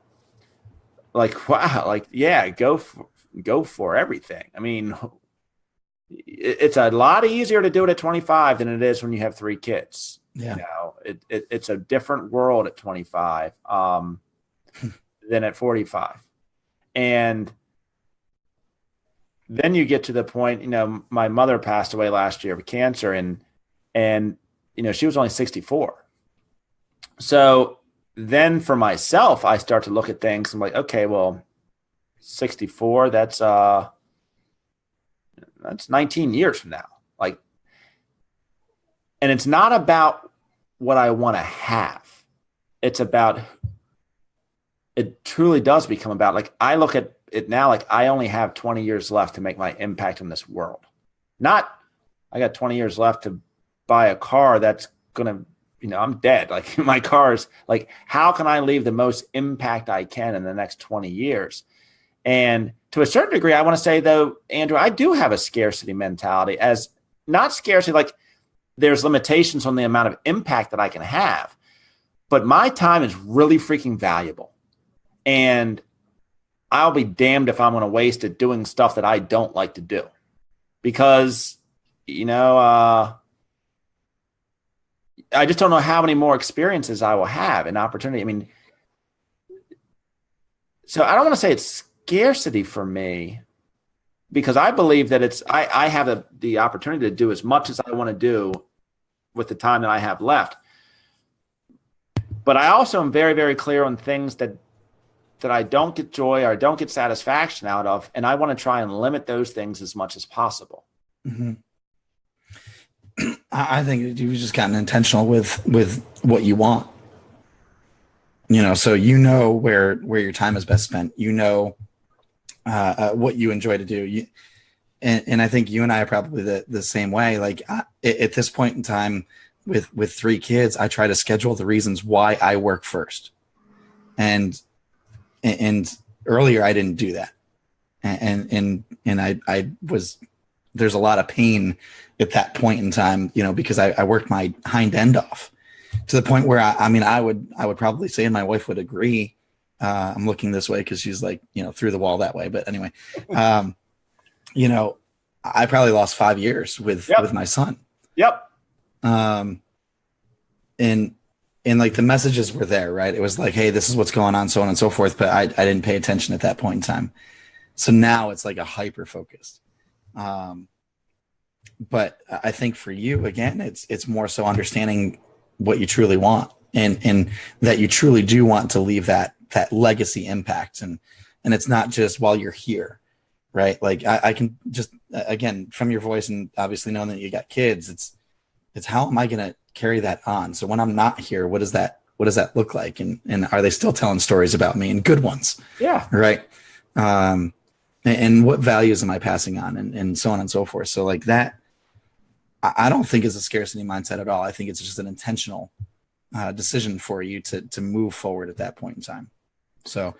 like, wow, like, yeah, go for everything. I mean, it's a lot easier to do it at 25 than it is when you have 3 kids. Yeah. You know, it's a different world at 25 than at 45. And then you get to the point, you know, my mother passed away last year of cancer, and you know, she was only 64. So then for myself, I start to look at things and I'm like, okay, well, 64, that's 19 years from now. Like, and it's not about what I want to have. It's about, it truly does become about, like, I look at it now, like I only have 20 years left to make my impact in this world. Not, I got 20 years left to buy a car that's going to, you know, I'm dead. Like my car's like, how can I leave the most impact I can in the next 20 years? And to a certain degree, I want to say though, Andrew, I do have a scarcity mentality, as not scarcity, like there's limitations on the amount of impact that I can have, but my time is really freaking valuable. And I'll be damned if I'm going to waste it doing stuff that I don't like to do, because, you know, I just don't know how many more experiences I will have and opportunity. I mean, so I don't want to say it's scarcity for me, because I believe that I have the opportunity to do as much as I want to do with the time that I have left. But I also am very, very clear on things that I don't get joy or I don't get satisfaction out of. And I want to try and limit those things as much as possible. Mm-hmm. I think you've just gotten intentional with what you want, you know, so you know where your time is best spent, you know, what you enjoy to do. And I think you and I are probably the same way. Like at this point in time with 3 kids, I try to schedule the reasons why I work first. And earlier I didn't do that. And I was, there's a lot of pain at that point in time, you know, because I worked my hind end off to the point where I would probably say, and my wife would agree, I'm looking this way because she's like, you know, through the wall that way. But anyway, you know, I probably lost 5 years with my son. Yep. And like the messages were there, right? It was like, hey, this is what's going on, so on and so forth. But I didn't pay attention at that point in time. So now it's like a hyper focused. But I think for you, again, it's more so understanding what you truly want, and that you truly do want to leave that legacy impact. And it's not just while you're here, right? Like I can just, again, from your voice and obviously knowing that you got kids, it's how am I going to carry that on? So when I'm not here, what does that look like? And are they still telling stories about me, and good ones? Yeah. Right. And what values am I passing on, and so on and so forth. So like that, I don't think is a scarcity mindset at all. I think it's just an intentional decision for you to move forward at that point in time. So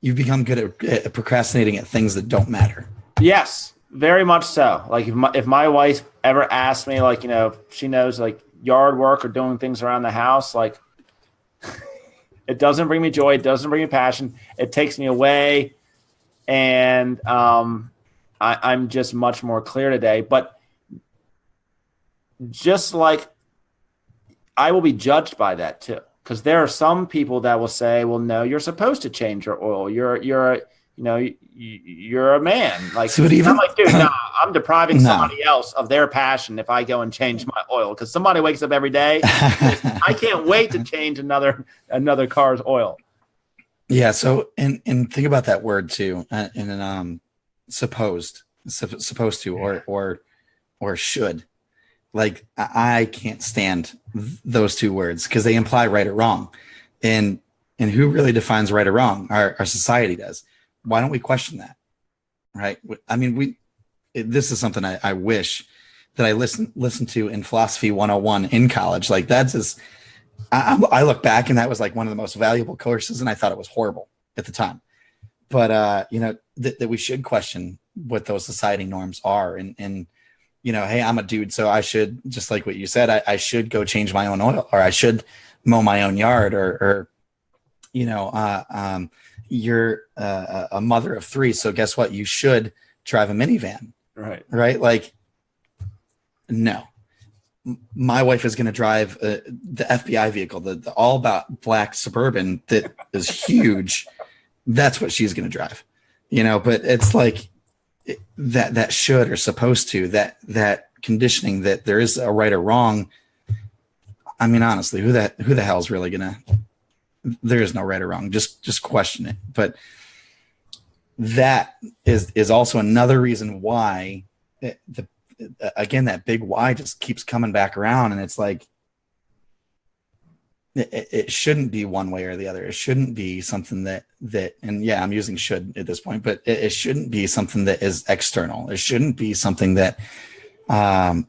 you've become good at procrastinating at things that don't matter. Yes. Very much so. Like if my wife ever asks me, like, if she knows like yard work or doing things around the house, like it doesn't bring me joy. It doesn't bring me passion. It takes me away. And I'm just much more clear today. But just like I will be judged by that too. Because there are some people that will say, well, no, you're supposed to change your oil. You're a man. Like, So, but even I'm like, dude, no, I'm depriving no, somebody else of their passion if I go and change my oil. Because somebody wakes up every day. I can't wait to change another car's oil. yeah. So, and think about that word too, and supposed to, or should. Like, I can't stand those two words because they imply right or wrong, and who really defines right or wrong? Our society does. Why don't we question that? Right? I mean, this is something I wish that I listened to in philosophy 101 in college. Like, that's just, I look back and that was like one of the most valuable courses, and I thought it was horrible at the time. But that we should question what those society norms are, and hey, I'm a dude, so I should, just like what you said, I should go change my own oil, or I should mow my own yard, or you're a mother of three, so guess what? You should drive a minivan, right? Like, no, my wife is going to drive the FBI vehicle, the all about black Suburban that is huge. That's what she's going to drive, but it's like that should or supposed to, that conditioning that there is a right or wrong. I mean, honestly, who the hell is really going to, there is no right or wrong. Just question it. But that is also another reason why that big why just keeps coming back around. And it's like, it shouldn't be one way or the other. It shouldn't be something that, and yeah, I'm using should at this point, but it shouldn't be something that is external. It shouldn't be something that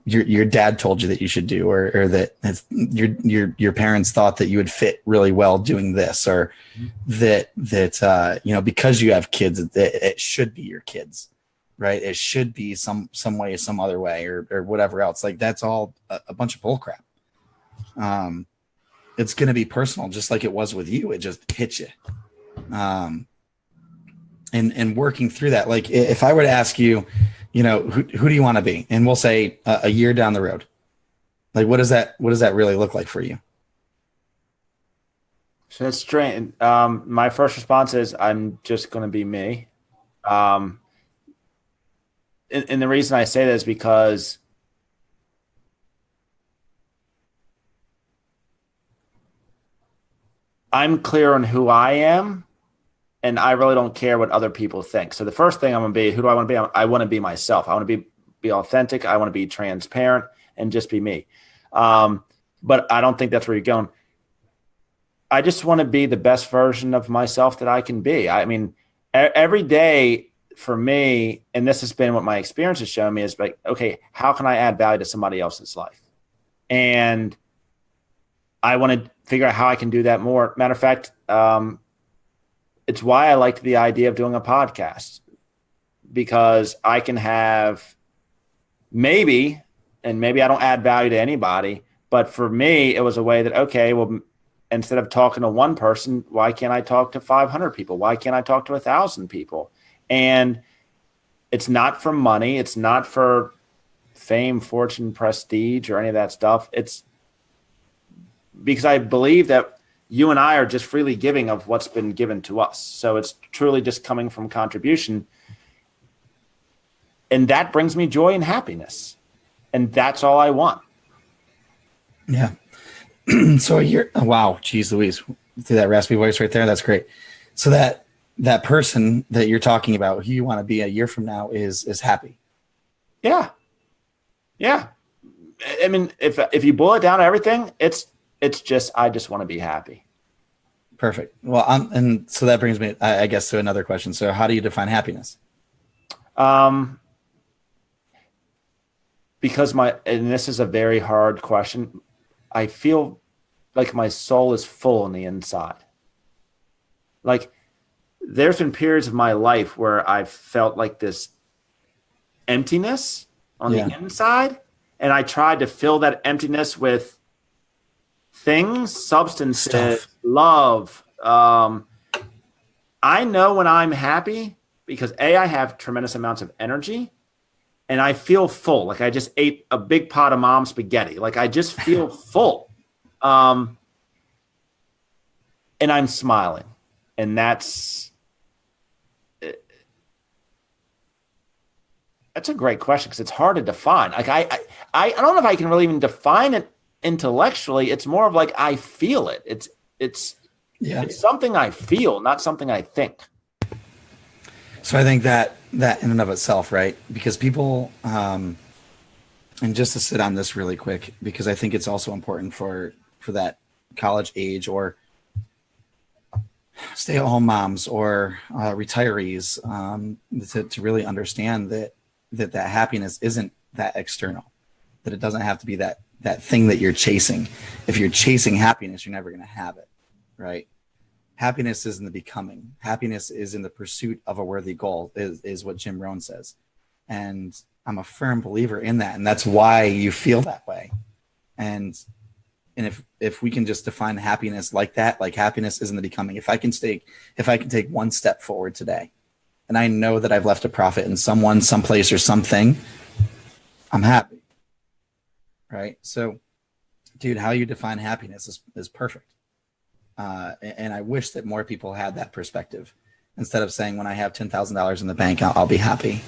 your dad told you that you should do, or that your parents thought that you would fit really well doing this, or that because you have kids, it should be your kids, right? It should be some way, some other way, or whatever else. Like, that's all a bunch of bullcrap. It's going to be personal, just like it was with you. It just hits you. And working through that, like, if I were to ask you, who do you want to be? And we'll say a year down the road, like, what does that really look like for you? So that's strange. My first response is I'm just going to be me. And the reason I say that is because I'm clear on who I am, and I really don't care what other people think. So the first thing I'm going to be, who do I want to be? I want to be myself. I want to be authentic. I want to be transparent and just be me. But I don't think that's where you're going. I just want to be the best version of myself that I can be. I mean, every day for me, and this has been what my experience has shown me, is like, okay, how can I add value to somebody else's life? And I want to figure out how I can do that more. Matter of fact, it's why I liked the idea of doing a podcast, because I can have maybe I don't add value to anybody, but for me, it was a way that, okay, well, instead of talking to one person, why can't I talk to 500 people? Why can't I talk to 1,000 people? And it's not for money. It's not for fame, fortune, prestige, or any of that stuff. It's because I believe that you and I are just freely giving of what's been given to us. So it's truly just coming from contribution. And that brings me joy and happiness. And that's all I want. Yeah. So wow, geez Louise, see that raspy voice right there? That's great. So that person that you're talking about, who you want to be a year from now, is happy. Yeah. Yeah. I mean, if you boil it down to everything, it's just, I just want to be happy. Perfect. Well, and so that brings me, I guess, to another question. So how do you define happiness? Because and this is a very hard question, I feel like my soul is full on the inside. Like, there's been periods of my life where I've felt like this emptiness on Yeah. the inside, and I tried to fill that emptiness with things, substances, Stuff. love. I know when I'm happy because I have tremendous amounts of energy and I feel full. Like I just ate a big pot of mom's spaghetti. Like I just feel full. And I'm smiling. And that's a great question because it's hard to define. Like I don't know if I can really even define it intellectually. It's more of like I feel it. It's something I feel, not something I think. So I think that in and of itself, right? Because people, and just to sit on this really quick, because I think it's also important for that college age or stay-at-home moms or retirees to really understand that happiness isn't that external, that it doesn't have to be that thing that you're chasing. If you're chasing happiness, you're never going to have it, right? Happiness is in the becoming. Happiness is in the pursuit of a worthy goal, is what Jim Rohn says. And I'm a firm believer in that. And that's why you feel that way. And if we can just define happiness like that, like happiness is in the becoming. If I can take one step forward today, and I know that I've left a profit in someone, someplace, or something, I'm happy. Right? So, dude, how you define happiness is perfect. And I wish that more people had that perspective instead of saying, when I have $10,000 in the bank, I'll be happy.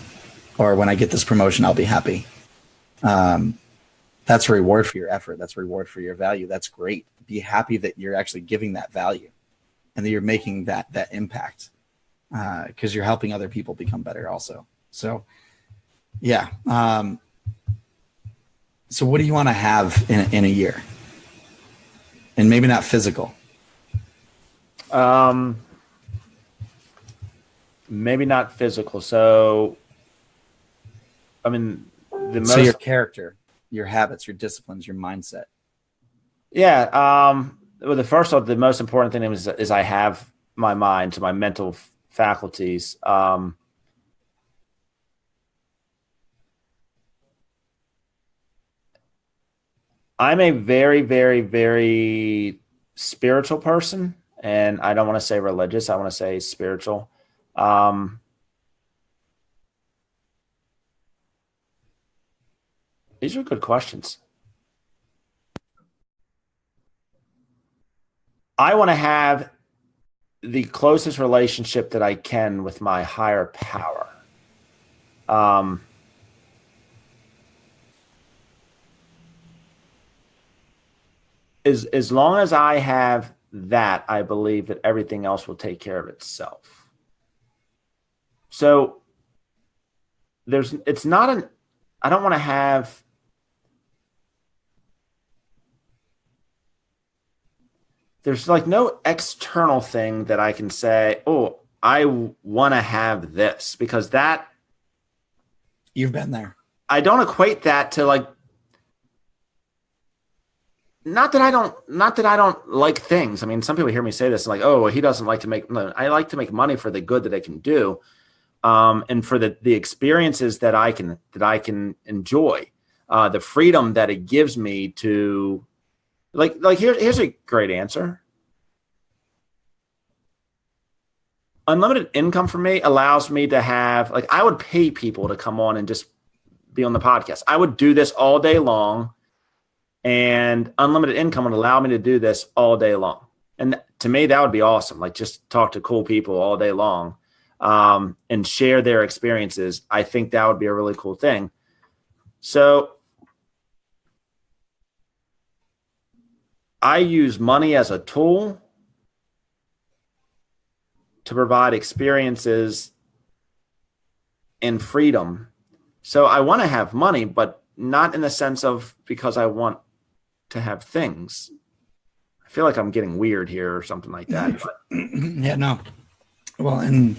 Or when I get this promotion, I'll be happy. That's a reward for your effort. That's a reward for your value. That's great. Be happy that you're actually giving that value and that you're making that impact because you're helping other people become better also. So, yeah. So what do you want to have in a year? And maybe not physical. Maybe not physical. So, I mean, So your character, your habits, your disciplines, your mindset. Yeah. Well, the most important thing is I have my mind, so my mental faculties. I'm a very, very, very spiritual person, and I don't want to say religious. I want to say spiritual. These are good questions. I want to have the closest relationship that I can with my higher power. As long as I have that, I believe that everything else will take care of itself. So I don't want to have there's like no external thing that I can say, oh, I want to have this, because that you've been there. I don't equate that to like, not that I don't like things. I mean, some people hear me say this and like, oh, well, he doesn't like to make, no, I like to make money for the good that I can do. And for the experiences that I can enjoy, the freedom that it gives me to like here's a great answer. Unlimited income for me allows me to have, like, I would pay people to come on and just be on the podcast. I would do this all day long, and unlimited income would allow me to do this all day long. And to me, that would be awesome. Like, just talk to cool people all day long, and share their experiences. I think that would be a really cool thing. So I use money as a tool to provide experiences and freedom. So I want to have money, but not in the sense of because I want to have things. I feel like I'm getting weird here or something like that. But. Yeah, no. Well, and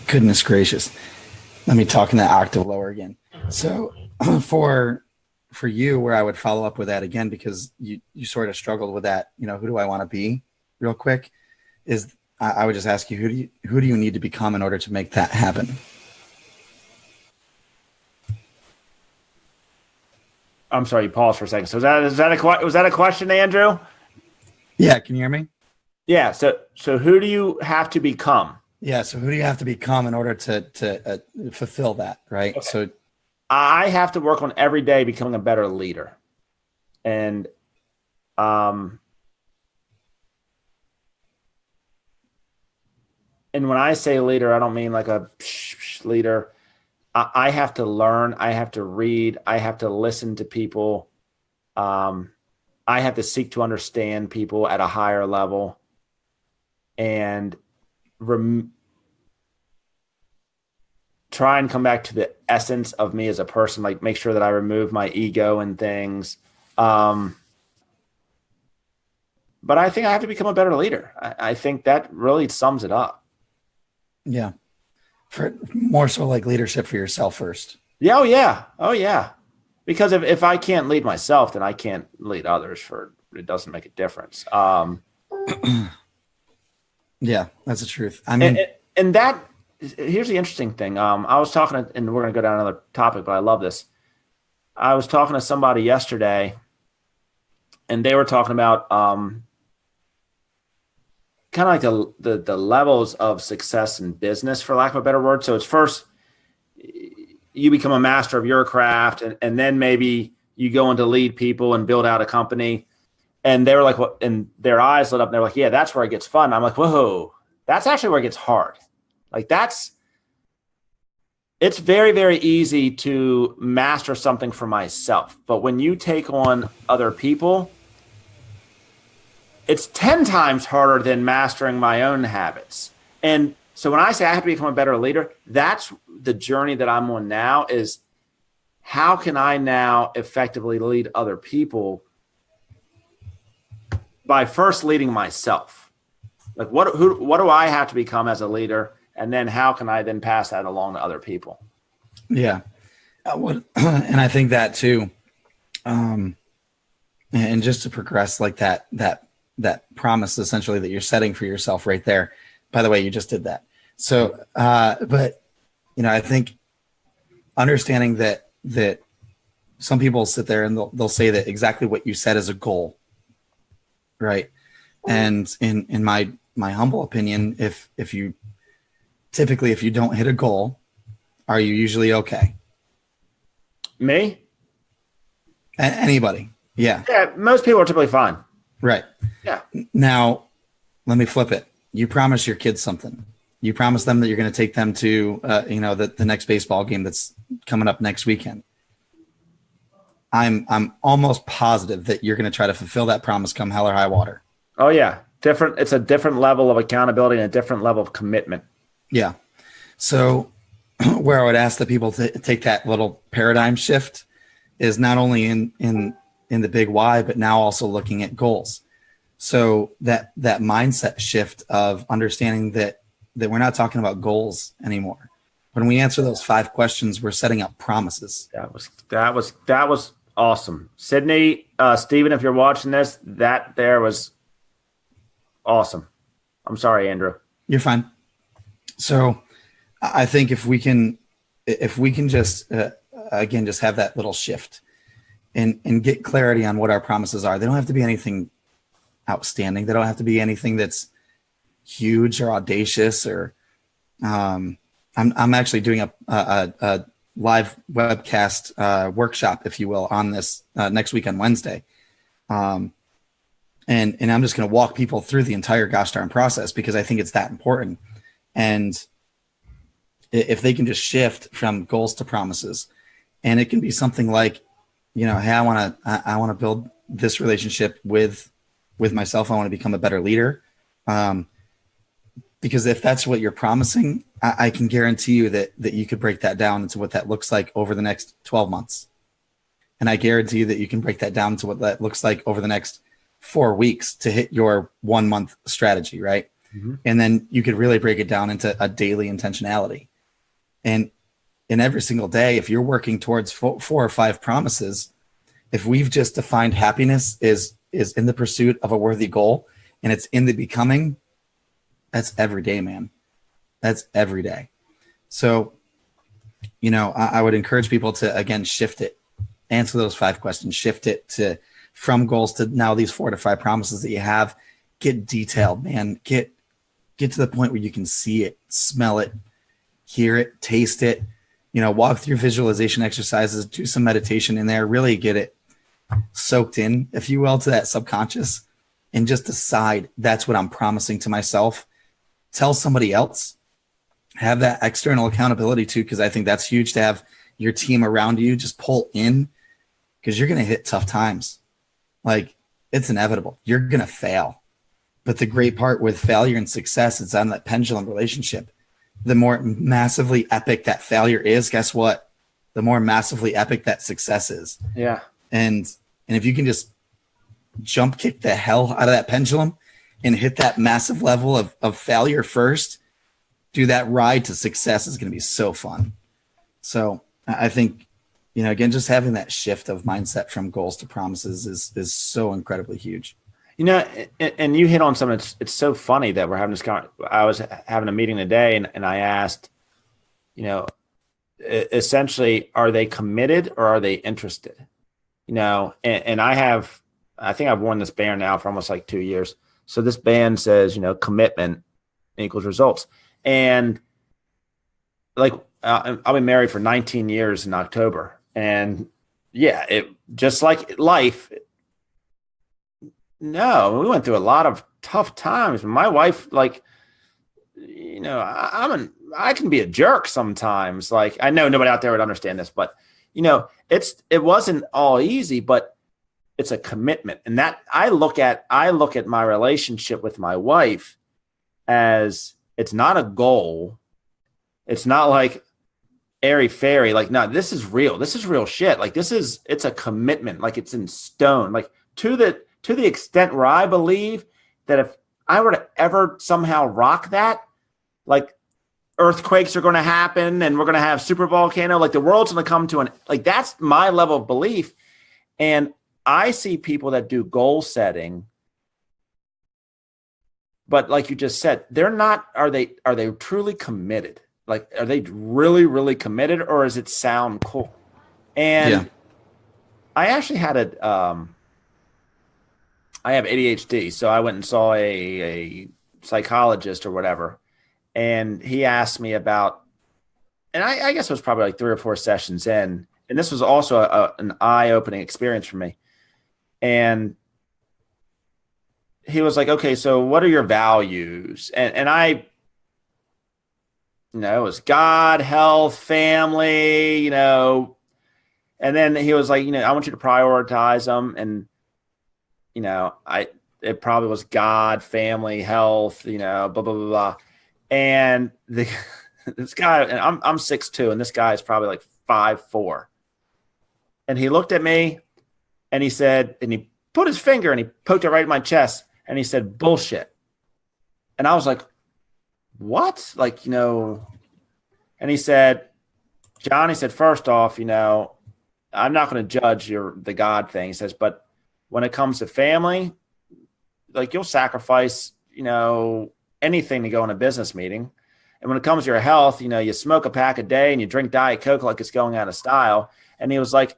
goodness gracious, let me talk in that octave lower again. So for you, where I would follow up with that again, because you sort of struggled with that, who do I want to be real quick, is I would just ask you, who do you need to become in order to make that happen? I'm sorry, you paused for a second. So was that a question, Andrew? Yeah, can you hear me? Yeah. So who do you have to become? Yeah, so who do you have to become in order to fulfill that, right? Okay. So I have to work on every day becoming a better leader. And um and when I say leader, I don't mean like a leader. I have to learn, I have to read, I have to listen to people. Um I have to seek to understand people at a higher level and rem- try and come back to the essence of me as a person, like make sure that I remove my ego and things. Um, but I think I have to become a better leader. I think that really sums it up. yeah, for more so like leadership for yourself first. Yeah, oh yeah, oh yeah. Because if I can't lead myself, then I can't lead others. For it doesn't make a difference. Yeah, that's the truth. I And, mean, and that here's the interesting thing. I was talking, and we're going to go down another topic, but I love this. I was talking to somebody yesterday, and they were talking about kind of like the levels of success in business, for lack of a better word. So it's first you become a master of your craft, and then maybe you go into lead people and build out a company. And they were like, "What?" And their eyes lit up. And they're like, "Yeah, that's where it gets fun." I'm like, "Whoa, that's actually where it gets hard." Like it's very, very easy to master something for myself, but when you take on other people, it's 10 times harder than mastering my own habits. And so when I say I have to become a better leader, that's the journey that I'm on now is how can I now effectively lead other people by first leading myself? Like what do I have to become as a leader? And then how can I then pass that along to other people? yeah, and I think that too. And just to progress like that promise essentially that you're setting for yourself right there. By the way, you just did that. So, but I think understanding that some people sit there and they'll say that exactly what you said is a goal, right? And in my humble opinion, if you don't hit a goal, are you usually okay? Me? Anybody? Yeah. Yeah, most people are typically fine. Right. Yeah. Now, let me flip it. You promise your kids something. You promise them that you're going to take them to, the next baseball game that's coming up next weekend. I'm almost positive that you're going to try to fulfill that promise come hell or high water. Oh yeah. Different. It's a different level of accountability and a different level of commitment. Yeah. So where I would ask the people to take that little paradigm shift is not only in the big why, but now also looking at goals. So that mindset shift of understanding that we're not talking about goals anymore. When we answer those 5 questions, we're setting up promises. That was awesome. Sydney, Stephen, if you're watching this, that there was awesome. I'm sorry, Andrew. You're fine. So I think if we can just again just have that little shift and get clarity on what our promises are. They don't have to be anything outstanding. They don't have to be anything that's huge or audacious or I'm actually doing a live webcast workshop, if you will, on this next week on Wednesday. And I'm just going to walk people through the entire gosh darn process because I think it's that important. And if they can just shift from goals to promises, and it can be something like, hey, I want to build this relationship with myself. I want to become a better leader. Because if that's what you're promising, I can guarantee you that you could break that down into what that looks like over the next 12 months. And I guarantee you that you can break that down to what that looks like over the next 4 weeks to hit your 1 month strategy. Right. Mm-hmm. And then you could really break it down into a daily intentionality. And in every single day, if you're working towards 4 or 5 promises, if we've just defined happiness is in the pursuit of a worthy goal and it's in the becoming, that's every day, man. That's every day. So, I would encourage people to, again, shift it answer those 5 questions, shift it to from goals to now these 4 to 5 promises that you have. Get detailed, man. Get to the point where you can see it, smell it, hear it, taste it, walk through visualization exercises, do some meditation in there, really get it soaked in, if you will, to that subconscious, and just decide that's what I'm promising to myself. Tell somebody else, have that external accountability too, because I think that's huge to have your team around you just pull in, because you're going to hit tough times. Like, it's inevitable. You're going to fail. But the great part with failure and success is on that pendulum relationship. The more massively epic that failure is, guess what? The more massively epic that success is. Yeah. And if you can just jump kick the hell out of that pendulum and hit that massive level of failure first, do that ride to success is going to be so fun. So I think, again, just having that shift of mindset from goals to promises is so incredibly huge. And you hit on something. It's so funny that we're having this I was having a meeting today, and I asked, essentially, are they committed or are they interested? And I think I've worn this band now for almost like 2 years. So this band says, commitment equals results. And like, I'll be married for 19 years in October. And yeah, it just like life. No, we went through a lot of tough times. My wife, like, I can be a jerk sometimes. Like, I know nobody out there would understand this, but it wasn't all easy, but it's a commitment. And that I look at my relationship with my wife as, it's not a goal. It's not like airy fairy. Like, no, this is real. This is real shit. Like, it's a commitment. Like, it's in stone. Like, to the extent where I believe that if I were to ever somehow rock that, like, earthquakes are going to happen and we're going to have super volcano, like the world's going to come to like, that's my level of belief. And I see people that do goal setting, but like you just said, they're not, are they truly committed? Like, are they really, really committed, or does it sound cool? And I actually had I have ADHD, so I went and saw a psychologist or whatever, and he asked me about, and I guess it was probably like 3 or 4 sessions in, and this was also an eye-opening experience for me. And he was like, okay, so what are your values? And I, it was God, health, family, and then he was like, I want you to prioritize them. And it probably was God, family, health, blah, blah, blah, blah. And this guy, and I'm 6'2", and this guy is probably like 5'4". And he looked at me and he said, and he put his finger and he poked it right in my chest. And he said, bullshit. And I was like, what? Like, and he said, John, he said, first off, I'm not going to judge the God thing. He says, but when it comes to family, like, you'll sacrifice, anything to go in a business meeting. And when it comes to your health, you smoke a pack a day and you drink Diet Coke like it's going out of style. And he was like,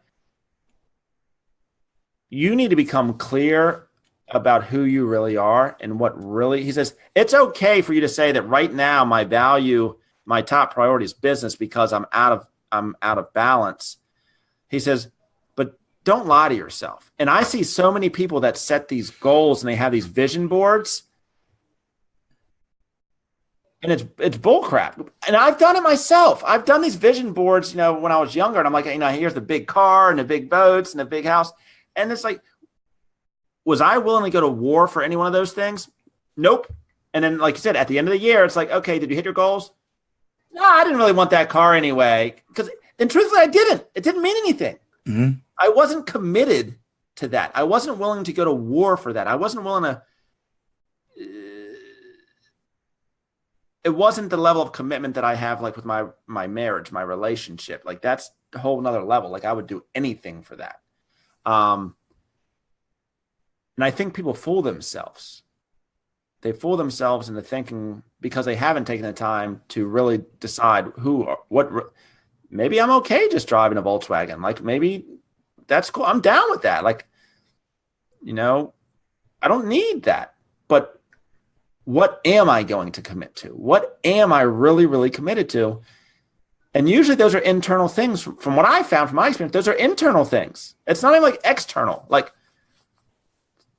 you need to become clear about who you really are and what really, he says, it's okay for you to say that right now my top priority is business because I'm out of balance. He says, but don't lie to yourself. And I see so many people that set these goals and they have these vision boards, and it's bullcrap. And I've done it myself. I've done these vision boards, when I was younger, and I'm like, here's the big car and the big boats and the big house. And it's like, was I willing to go to war for any one of those things? Nope. And then, like you said, at the end of the year, it's like, okay, did you hit your goals? No, I didn't really want that car anyway. And truthfully, I didn't. It didn't mean anything. Mm-hmm. I wasn't committed to that. I wasn't willing to go to war for that. I wasn't willing to. It wasn't the level of commitment that I have, like with my marriage, my relationship. Like, that's a whole nother level. Like, I would do anything for that. And I think people fool themselves. They fool themselves into thinking, because they haven't taken the time to really decide maybe I'm okay just driving a Volkswagen. Like, maybe that's cool. I'm down with that. Like, I don't need that. But what am I going to commit to? What am I really, really committed to? And usually those are internal things. From what I found from my experience, those are internal things. It's not even like external, like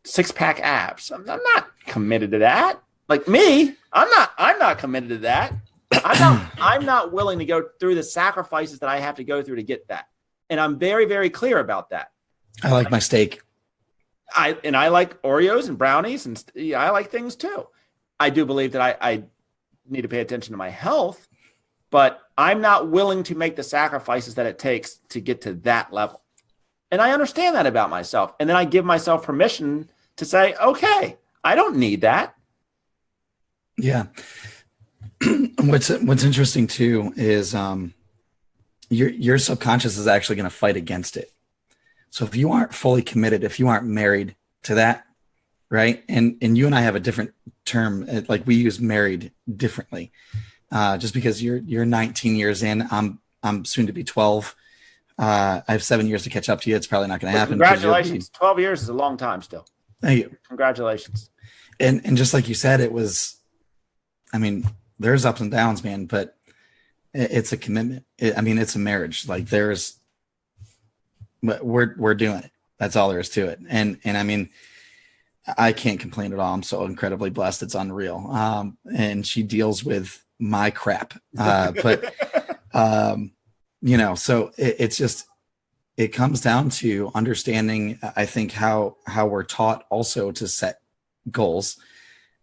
six-pack abs. I'm not committed to that. Like me, I'm not committed to that. I'm not willing to go through the sacrifices that I have to go through to get that. And I'm very, very clear about that. I like my steak. I like Oreos and brownies, and I like things too. I do believe that I need to pay attention to my health, but I'm not willing to make the sacrifices that it takes to get to that level. And I understand that about myself. And then I give myself permission to say, okay, I don't need that. Yeah. What's interesting too is your subconscious is actually going to fight against it. So if you aren't fully committed, if you aren't married to that, right? And you and I have a different term, like we use married differently. Just because you're 19 years in, I'm soon to be 12. I have 7 years to catch up to you. It's probably not going to happen. Congratulations. 12 years is a long time still. Thank you. Congratulations. And just like you said, it was, I mean, there's ups and downs, man, but it's a commitment. It's a marriage. Like we're doing it. That's all there is to it. And I mean, I can't complain at all. I'm so incredibly blessed. It's unreal. And she deals with my crap. So it's just, it comes down to understanding, I think, how we're taught also to set goals.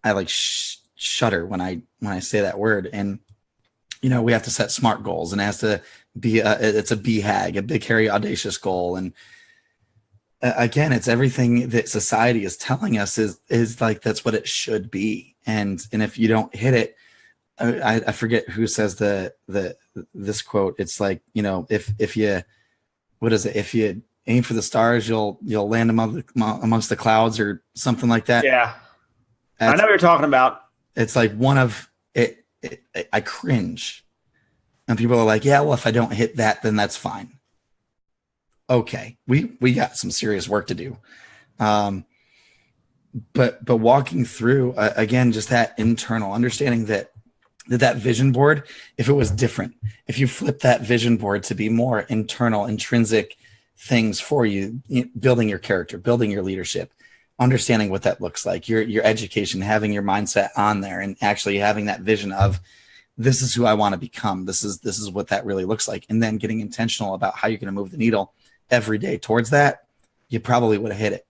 I like shudder when I say that word. And, we have to set SMART goals, and it has to be it's a BHAG, a big, hairy, audacious goal. And again, it's everything that society is telling us is like, that's what it should be. And if you don't hit it, I forget who says this quote. It's like, if you, what is it? If you aim for the stars, you'll land amongst the clouds or something like that. Yeah. I know what you're talking about. It's like one of it. I cringe. And people are like, yeah, well, if I don't hit that, then that's fine. Okay. We got some serious work to do. But walking through again, just that internal understanding that vision board, if it was different, if you flip that vision board to be more internal, intrinsic things for you, building your character, building your leadership, understanding what that looks like, your education, having your mindset on there, and actually having that vision of, this is who I want to become. This is what that really looks like. And then getting intentional about how you're going to move the needle every day towards that, you probably would have hit it,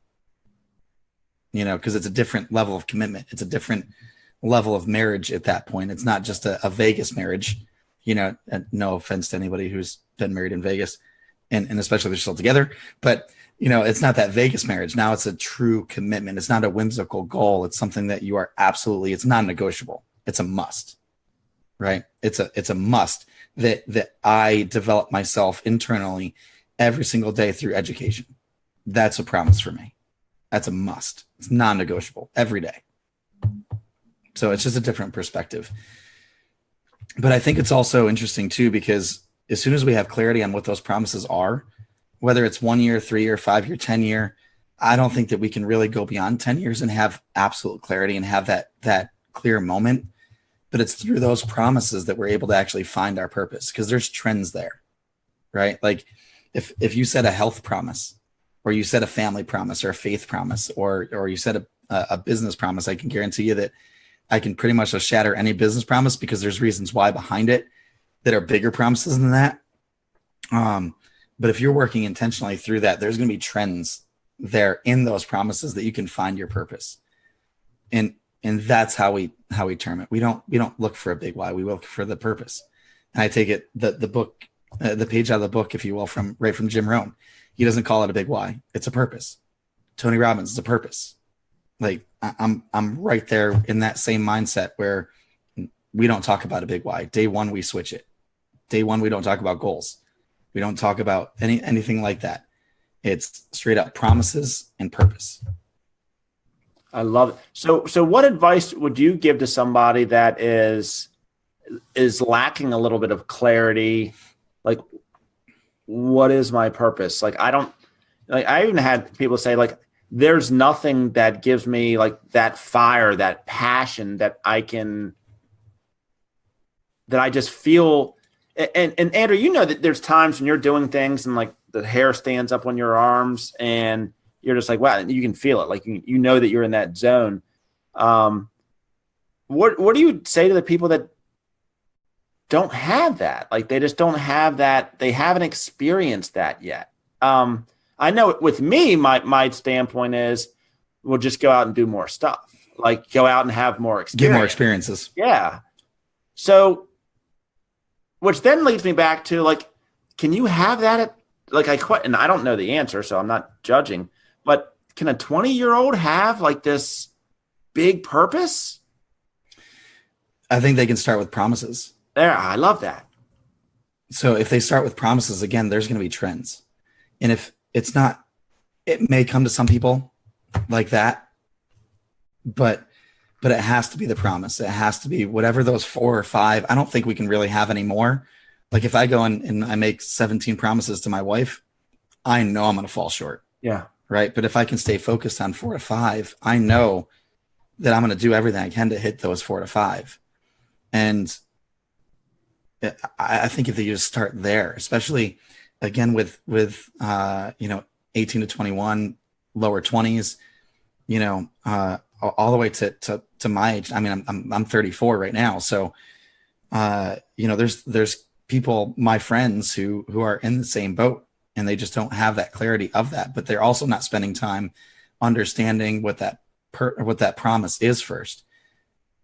because it's a different level of commitment. It's a different level of marriage at that point. It's not just a Vegas marriage, no offense to anybody who's been married in Vegas and especially if they're still together, but it's not that Vegas marriage. Now it's a true commitment. It's not a whimsical goal. It's something that you are absolutely, it's non-negotiable. It's a must, right? It's a must that I develop myself internally every single day through education. That's a promise for me. That's a must. It's non-negotiable every day. So it's just a different perspective. But I think it's also interesting too, because as soon as we have clarity on what those promises are, whether it's 1 year, 3 year, 5 year, 10 year, I don't think that we can really go beyond 10 years and have absolute clarity and have that clear moment. But it's through those promises that we're able to actually find our purpose, because there's trends there, right? Like if you set a health promise, or you set a family promise or a faith promise, or you set a business promise, I can guarantee you that I can pretty much shatter any business promise, because there's reasons why behind it that are bigger promises than that. But if you're working intentionally through that, there's going to be trends there in those promises that you can find your purpose. And that's how we term it. We don't look for a big why. We look for the purpose. And I take it the book, the page out of the book, if you will, from Jim Rohn. He doesn't call it a big why. It's a purpose. Tony Robbins is a purpose. Like I'm right there in that same mindset where we don't talk about a big why. Day one, we switch it. Day one, we don't talk about goals. We don't talk about anything like that. It's straight up promises and purpose. I love it. So what advice would you give to somebody that is lacking a little bit of clarity? Like, what is my purpose? Like, like I even had people say like, there's nothing that gives me like that fire, that passion that I just feel. And Andrew, you know that there's times when you're doing things and like the hair stands up on your arms and you're just like, wow, you can feel it. Like, you know that you're in that zone. What do you say to the people that don't have that? Like, they just don't have that. They haven't experienced that yet. I know with me, my standpoint is we'll just go out and do more stuff, like go out and have more experience. Get more experiences. Yeah. So, which then leads me back to like, can you have that at like, and I don't know the answer, so I'm not judging, but can a 20-year-old have like this big purpose? I think they can start with promises. There, I love that. So if they start with promises, again, there's going to be trends. And if it's not, it may come to some people like that, but it has to be the promise. It has to be whatever those 4 or 5. I don't think we can really have any more. Like if I go and I make 17 promises to my wife, I know I'm going to fall short. Yeah. Right. But if I can stay focused on 4 to 5, I know that I'm going to do everything I can to hit those 4 to 5. And I think if they just start there, especially again with 18 to 21, lower 20s, all the way to my age. I mean, I'm 34 right now. So, there's people, my friends who are in the same boat and they just don't have that clarity of that, but they're also not spending time understanding what that promise is first.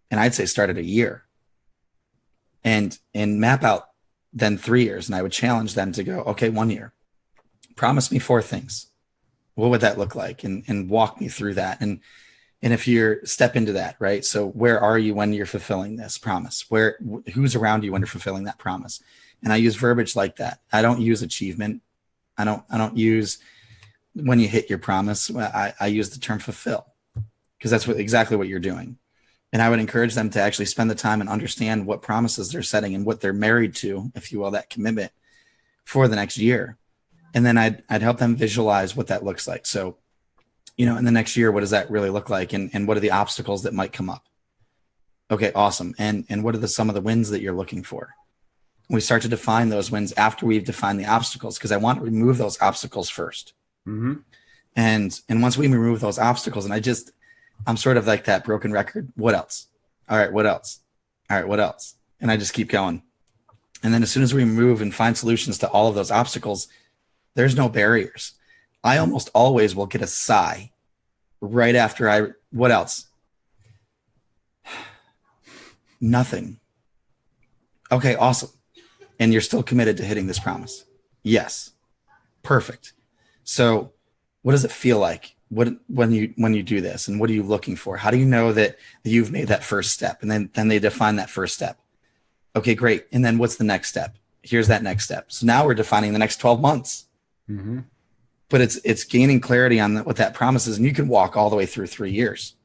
And I'd say start at a year and map out then 3 years. And I would challenge them to go, okay, 1 year, promise me 4 things. What would that look like? And walk me through that. And if you step into that, right? So where are you when you're fulfilling this promise? Who's around you when you're fulfilling that promise? And I use verbiage like that. I don't use achievement. I don't use when you hit your promise. I use the term fulfill because that's exactly what you're doing. And I would encourage them to actually spend the time and understand what promises they're setting and what they're married to, if you will, that commitment for the next year. And then I'd help them visualize what that looks like. So, in the next year, what does that really look like? And what are the obstacles that might come up? Okay, awesome. And what are some of the wins that you're looking for? We start to define those wins after we've defined the obstacles, because I want to remove those obstacles first. Mm-hmm. And once we remove those obstacles, and I'm sort of like that broken record. What else? All right, what else? All right, what else? And I just keep going. And then as soon as we remove and find solutions to all of those obstacles, there's no barriers. I almost always will get a sigh right after what else? Nothing. Okay, awesome. And you're still committed to hitting this promise? Yes. Perfect. So what does it feel like when you do this, and what are you looking for? How do you know that you've made that first step? And then they define that first step. Okay, great. And then what's the next step? Here's that next step. So now we're defining the next 12 months. Mm-hmm. But it's gaining clarity on what that promise is, and you can walk all the way through 3 years.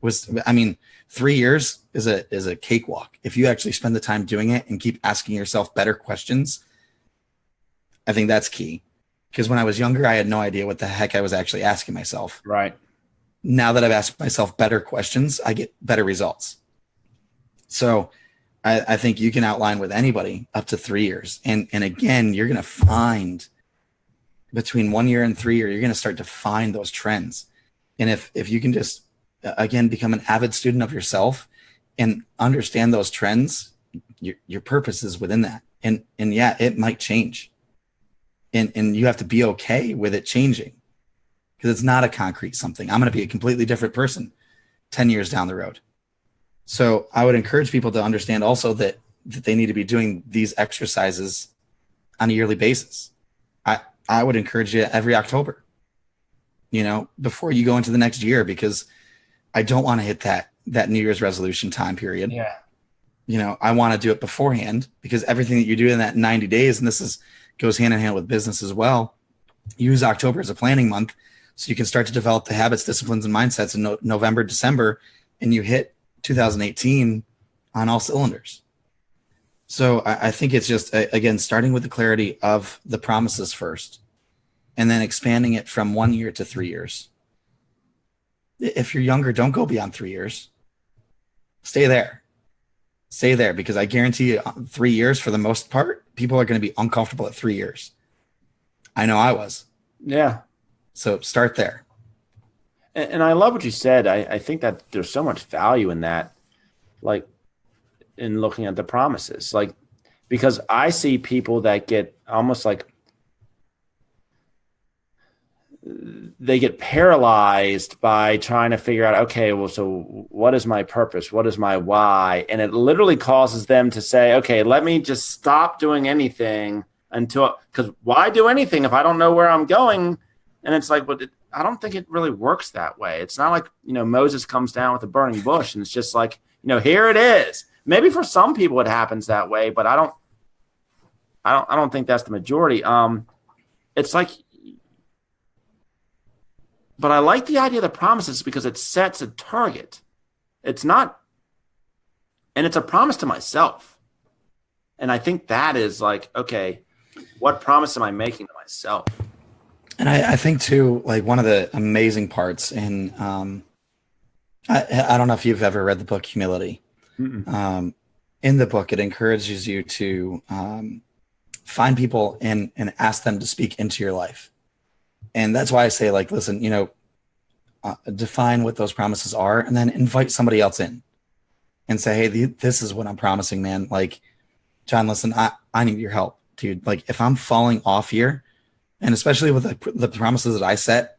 3 years is a cakewalk if you actually spend the time doing it and keep asking yourself better questions. I think that's key, because when I was younger, I had no idea what the heck I was actually asking myself. Right. Now that I've asked myself better questions, I get better results. So I think you can outline with anybody up to 3 years, and again, you're going to find between 1 year and 3 years, you're going to start to find those trends. And if you can just, again, become an avid student of yourself and understand those trends, your purpose is within that. And yeah, it might change. And you have to be okay with it changing, because it's not a concrete something. I'm going to be a completely different person 10 years down the road. So I would encourage people to understand also that they need to be doing these exercises on a yearly basis. I would encourage you every October, before you go into the next year, because I don't want to hit that New Year's resolution time period. Yeah. I want to do it beforehand, because everything that you do in that 90 days, and this goes hand in hand with business as well, use October as a planning month so you can start to develop the habits, disciplines, and mindsets in November, December, and you hit 2018 on all cylinders. So I think it's just, again, starting with the clarity of the promises first, and then expanding it from 1 year to 3 years. If you're younger, don't go beyond 3 years. Stay there. Stay there, because I guarantee you 3 years, for the most part, people are going to be uncomfortable at 3 years. I know I was. Yeah. So start there. And I love what you said. I think that there's so much value in that, like in looking at the promises, like, because I see people that get almost like they get paralyzed by trying to figure out, okay, well, so what is my purpose? What is my why? And it literally causes them to say, okay, let me just stop doing anything until, because why do anything if I don't know where I'm going? And it's like, well, I don't think it really works that way. It's not like, Moses comes down with a burning bush and it's just like, here it is. Maybe for some people it happens that way, but I don't think that's the majority. It's like, but I like the idea of the promises because it sets a target. It's not, and it's a promise to myself. And I think that is like, okay, what promise am I making to myself? And I think too, like one of the amazing parts in, I don't know if you've ever read the book Humility. In the book, it encourages you to find people and ask them to speak into your life. And that's why I say, like, listen, define what those promises are, and then invite somebody else in and say, hey, this is what I'm promising, man. Like, John, listen, I need your help, dude. Like, if I'm falling off here, and especially with the promises that I set,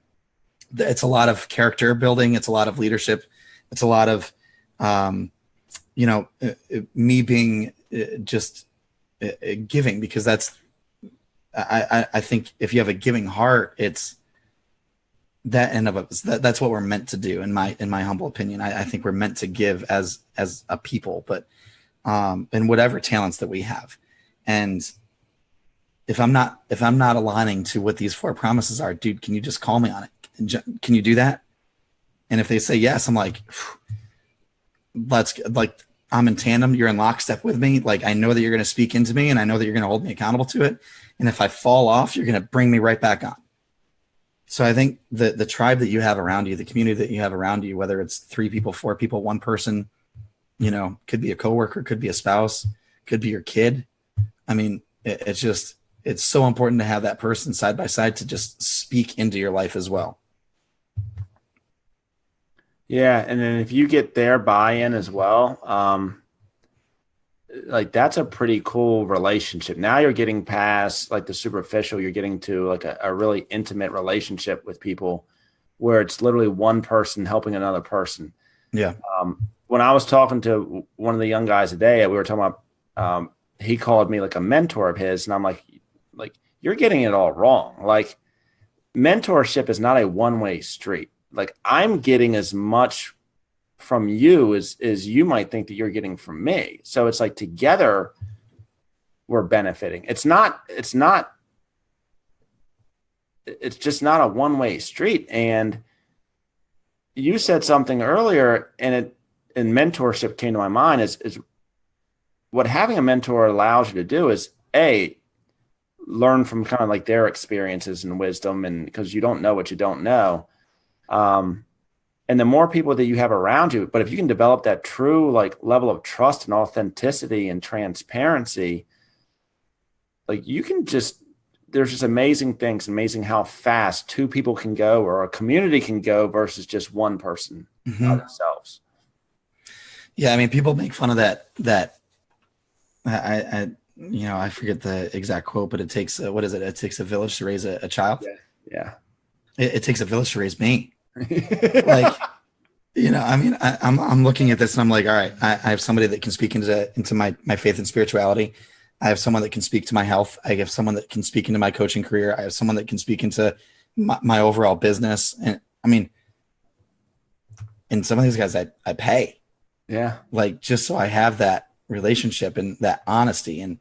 it's a lot of character building. It's a lot of leadership. It's a lot of, me being just giving, because I think if you have a giving heart, it's that end of it. That's what we're meant to do. In my humble opinion, I think we're meant to give as a people, but in whatever talents that we have. And if I'm not aligning to what these 4 promises are, dude, can you just call me on it? Can you do that? And if they say yes, I'm like, I'm in tandem. You're in lockstep with me. Like, I know that you're going to speak into me, and I know that you're going to hold me accountable to it. And if I fall off, you're going to bring me right back on. So I think the tribe that you have around you, the community that you have around you, whether it's 3 people, 4 people, 1 person, could be a coworker, could be a spouse, could be your kid. I mean, it's so important to have that person side by side to just speak into your life as well. Yeah. And then if you get their buy-in as well, like that's a pretty cool relationship. Now you're getting past like the superficial, you're getting to like a really intimate relationship with people where it's literally one person helping another person. Yeah. When I was talking to one of the young guys today, we were talking about, he called me like a mentor of his, and I'm like, you're getting it all wrong. Like, mentorship is not a one-way street. Like, I'm getting as much from you as you might think that you're getting from me. So it's like together we're benefiting. It's just not a one-way street. And you said something earlier, and mentorship came to my mind is what having a mentor allows you to do is learn from kind of like their experiences and wisdom, and because you don't know what you don't know. And the more people that you have around you, but if you can develop that true like level of trust and authenticity and transparency, like there's just amazing things, amazing how fast 2 people can go or a community can go versus just one person by themselves. Yeah. I mean, people make fun of that I forget the exact quote, but it takes what is it? It takes a village to raise a child. Yeah. It takes a village to raise me. Like, I mean, I'm looking at this and I'm like, all right, I have somebody that can speak into my faith and spirituality. I have someone that can speak to my health. I have someone that can speak into my coaching career. I have someone that can speak into my overall business. And I mean, and some of these guys I pay. Yeah. Like, just so I have that relationship and that honesty. And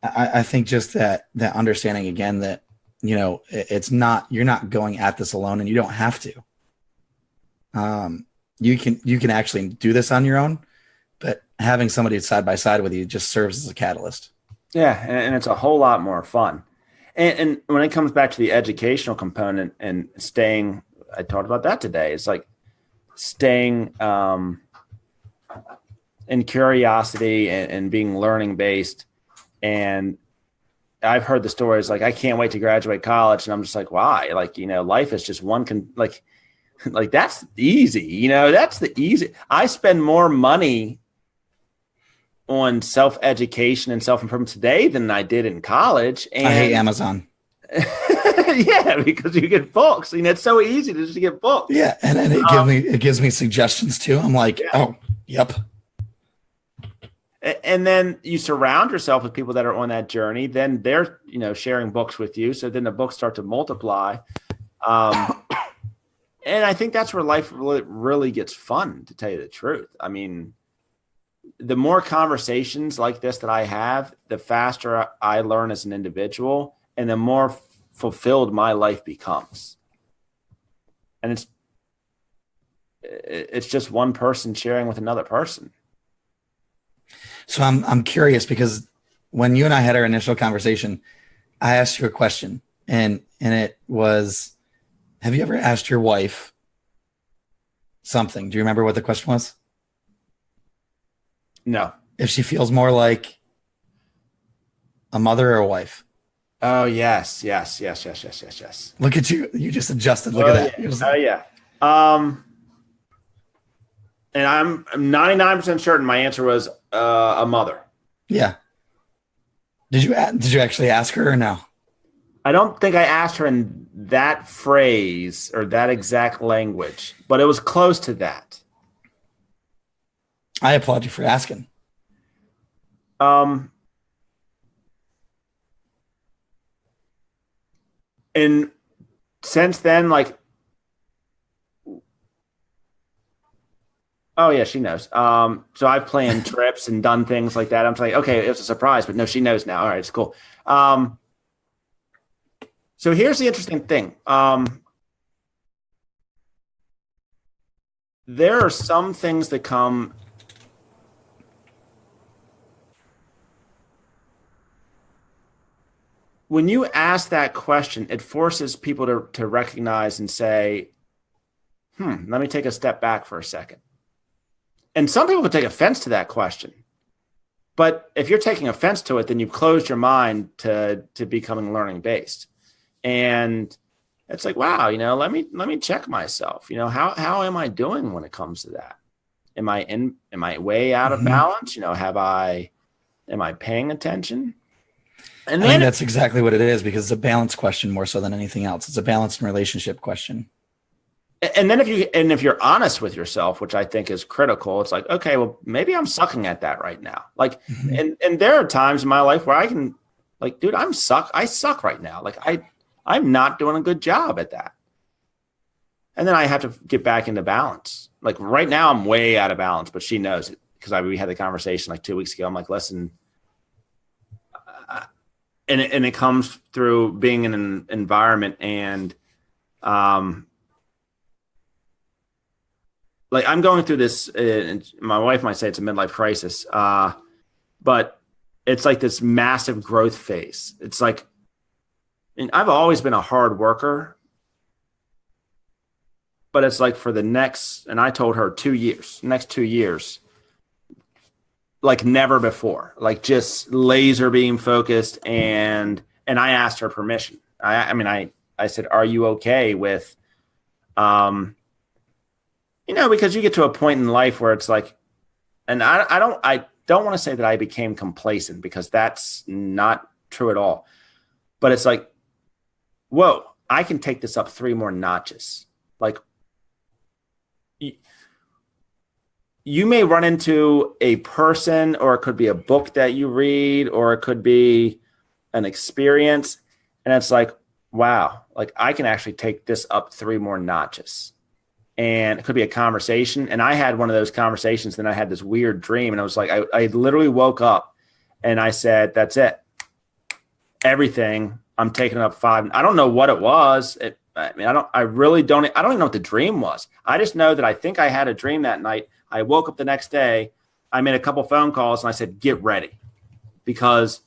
I think just that understanding again that, it's not, you're not going at this alone, and you don't have to. You can actually do this on your own, but having somebody side by side with you just serves as a catalyst. Yeah. And it's a whole lot more fun. And when it comes back to the educational component and staying, I talked about that today. It's like staying in curiosity and being learning based. And I've heard the stories like, I can't wait to graduate college. And I'm just like, why? Like, life is just like that's easy. That's the easy. I spend more money on self-education and self-improvement today than I did in college. And I hate Amazon. Yeah, because you get books. It's so easy to just get books. Yeah, and then it gives me suggestions too. I'm like, oh, yep. And then you surround yourself with people that are on that journey. Then they're sharing books with you. So then the books start to multiply. And I think that's where life really gets fun, to tell you the truth. I mean, the more conversations like this that I have, the faster I learn as an individual and the more fulfilled my life becomes. And it's just one person sharing with another person. So I'm curious, because when you and I had our initial conversation, I asked you a question, and it was, have you ever asked your wife something? Do you remember what the question was? No. If she feels more like a mother or a wife? Oh, yes. Look at you. You just adjusted. Look at that. Yeah. And I'm 99% certain my answer was a mother. Yeah. Did you actually ask her or no? I don't think I asked her in that phrase or that exact language, but it was close to that. I applaud you for asking. And since then, like, oh yeah, she knows. So I've planned trips and done things like that. I'm like, okay, it was a surprise, but no, she knows now. All right, it's cool. So here's the interesting thing. There are some things that come when you ask that question, it forces people to recognize and say, let me take a step back for a second. And some people would take offense to that question. But if you're taking offense to it, then you've closed your mind to becoming learning based. And it's like, wow, let me check myself. How am I doing when it comes to that? Am I way out of balance? Am I paying attention? And then I think that's exactly what it is, because it's a balance question more so than anything else. It's a balance and relationship question. And then if you're honest with yourself, which I think is critical, it's like, okay, well, maybe I'm sucking at that right now. Like, and there are times in my life where I can, like, dude, I suck right now. Like, I'm not doing a good job at that. And then I have to get back into balance. Like right now I'm way out of balance, but she knows it because we had the conversation like 2 weeks ago. I'm like, listen, and it comes through being in an environment and, like I'm going through this, my wife might say it's a midlife crisis, but it's like this massive growth phase. It's like, and I've always been a hard worker, but it's like for the next, and I told her next 2 years, like never before, like just laser beam focused. And I asked her permission. I said, are you okay with, because you get to a point in life where it's like, and I don't want to say that I became complacent, because that's not true at all. But it's like, whoa, I can take this up 3 more notches. Like, you may run into a person, or it could be a book that you read, or it could be an experience. And it's like, wow, like I can actually take this up 3 more notches. And it could be a conversation. And I had one of those conversations. Then I had this weird dream. And I was like, I literally woke up and I said, that's it. Everything, I'm taking up 5. I don't know what it was. I don't even know what the dream was. I just know that I think I had a dream that night. I woke up the next day. I made a couple phone calls and I said, get ready, because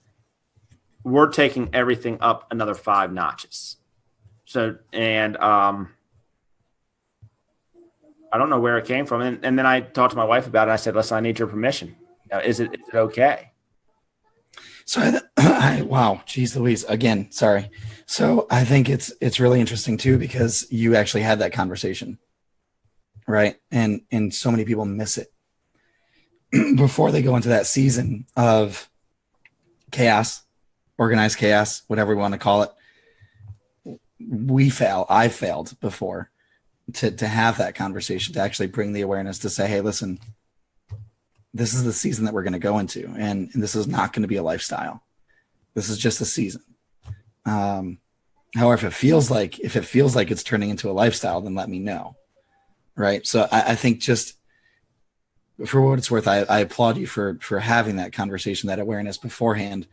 we're taking everything up another 5 notches. So, and I don't know where it came from. And then I talked to my wife about it. I said, listen, I need your permission. Is it okay? So wow, geez Louise, again, sorry. So I think it's really interesting too, because you actually had that conversation, right? And so many people miss it before they go into that season of chaos, organized chaos, whatever we want to call it. I failed before to have that conversation, to actually bring the awareness to say, hey, listen, this is the season that we're going to go into, and this is not going to be a lifestyle. This is just a season. However, if it feels like it's turning into a lifestyle, then let me know. Right. So I think, just for what it's worth, I applaud you for having that conversation, that awareness beforehand.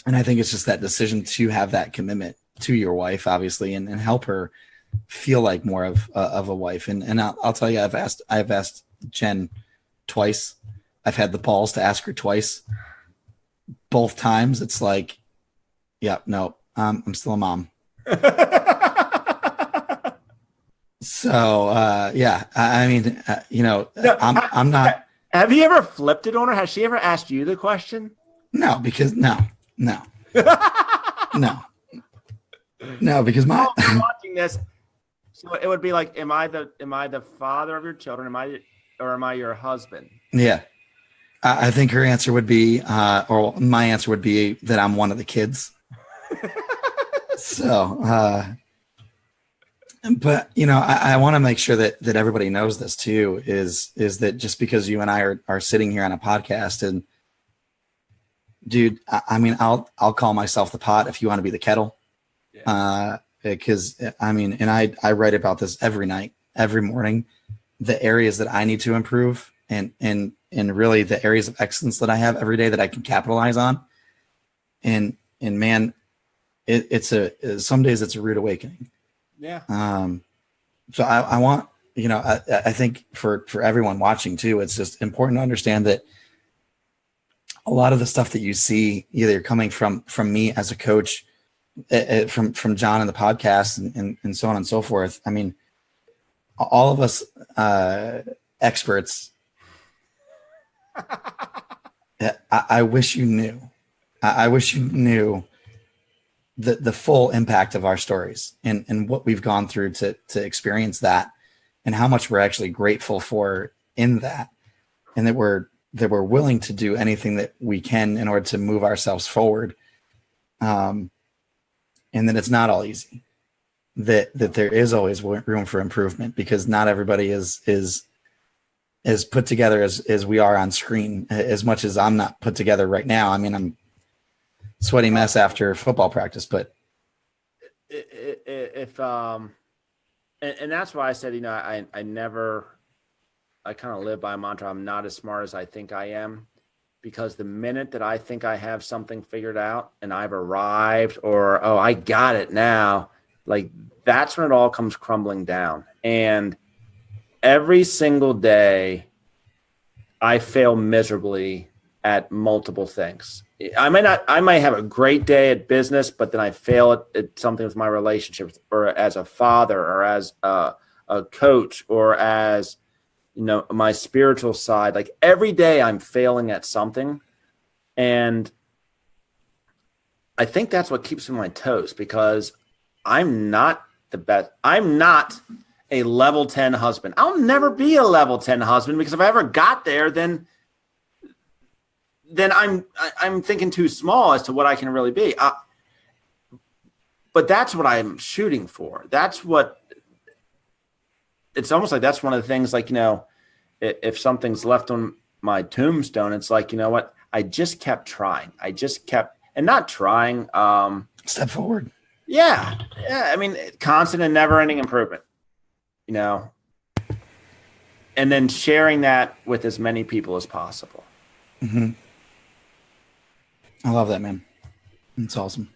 And I think it's just that decision to have that commitment to your wife, obviously, and help her feel like more of a wife. And I'll tell you, I've asked Jen twice. I've had the balls to ask her twice. Both times it's like, yeah, no, I'm still a mom. So yeah, I mean, I'm not. Have you ever flipped it on her? Has she ever asked you the question? No, because no, because my watching this. So it would be like, am I the father of your children? Am I your husband? Yeah. I think her answer would be, or my answer would be, that I'm one of the kids. So, but I want to make sure that everybody knows this too, is that just because you and I are sitting here on a podcast, and dude, I mean, I'll call myself the pot if you want to be the kettle. Yeah. Because I mean, and I write about this every night, every morning, the areas that I need to improve, and really the areas of excellence that I have every day that I can capitalize on. And man, some days it's a rude awakening. Yeah. So I want, I think for everyone watching too, it's just important to understand that a lot of the stuff that you see, either coming from me as a coach, from John and the podcast, and so on and so forth. I mean, all of us experts. I wish you knew. I wish you knew the full impact of our stories and what we've gone through to experience that, and how much we're actually grateful for in that, and that we're willing to do anything that we can in order to move ourselves forward. And that it's not all easy, that there is always room for improvement, because not everybody is put together as we are on screen, as much as I'm not put together right now. I mean, I'm sweaty mess after football practice, but if and that's why I said, I kind of live by a mantra. I'm not as smart as I think I am, because the minute that I think I have something figured out and I've arrived, or, oh, I got it now, like, that's when it all comes crumbling down. And every single day I fail miserably at multiple things. I might have a great day at business, but then I fail at something with my relationships, or as a father, or as a coach, or as, my spiritual side. Like, every day I'm failing at something. And I think that's what keeps me on my toes, because I'm not the best. I'm not a level 10 husband. I'll never be a level 10 husband, because if I ever got there, then I'm thinking too small as to what I can really be. But that's what I'm shooting for. It's almost like that's one of the things, like, if something's left on my tombstone, it's like, what? I just kept trying. I just kept, and not trying. Step forward. Yeah. I mean, constant and never ending improvement, and then sharing that with as many people as possible. Mm-hmm. I love that, man. It's awesome.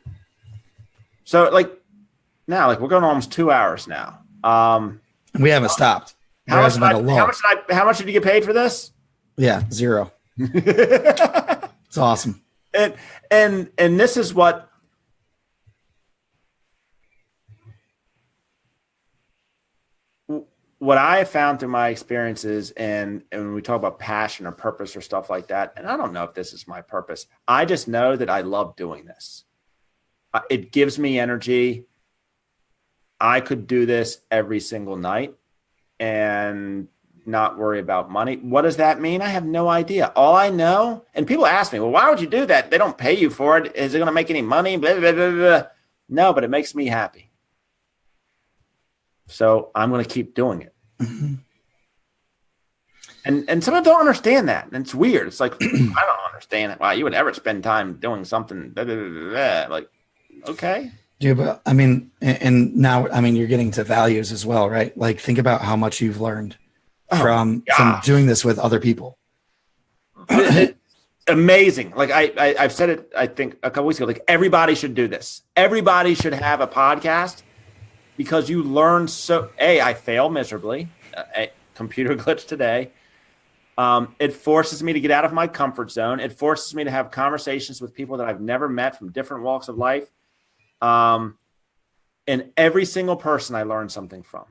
So, like, now, like, we're going almost 2 hours now. We haven't stopped. How much did you get paid for this? Yeah, 0. It's awesome. and this is what I have found through my experiences, and when we talk about passion or purpose or stuff like that, and I don't know if this is my purpose. I just know that I love doing this. It gives me energy. I could do this every single night and not worry about money. What does that mean? I have no idea. All I know, and people ask me, well, why would you do that? They don't pay you for it. Is it going to make any money? Blah, blah, blah, blah. No, but it makes me happy. So I'm going to keep doing it. Mm-hmm. And some people don't understand that. And it's weird. It's like, I don't understand it. Wow, you would ever spend time doing something. Blah, blah, blah, blah. Like, okay. Yeah, but I mean, and now, I mean, you're getting to values as well, right? Like, think about how much you've learned from doing this with other people. It's amazing. Like I've said it, I think a couple weeks ago, like everybody should do this. Everybody should have a podcast. Because you learn I fail miserably, a computer glitch today. It forces me to get out of my comfort zone. It forces me to have conversations with people that I've never met from different walks of life. And every single person I learn something from.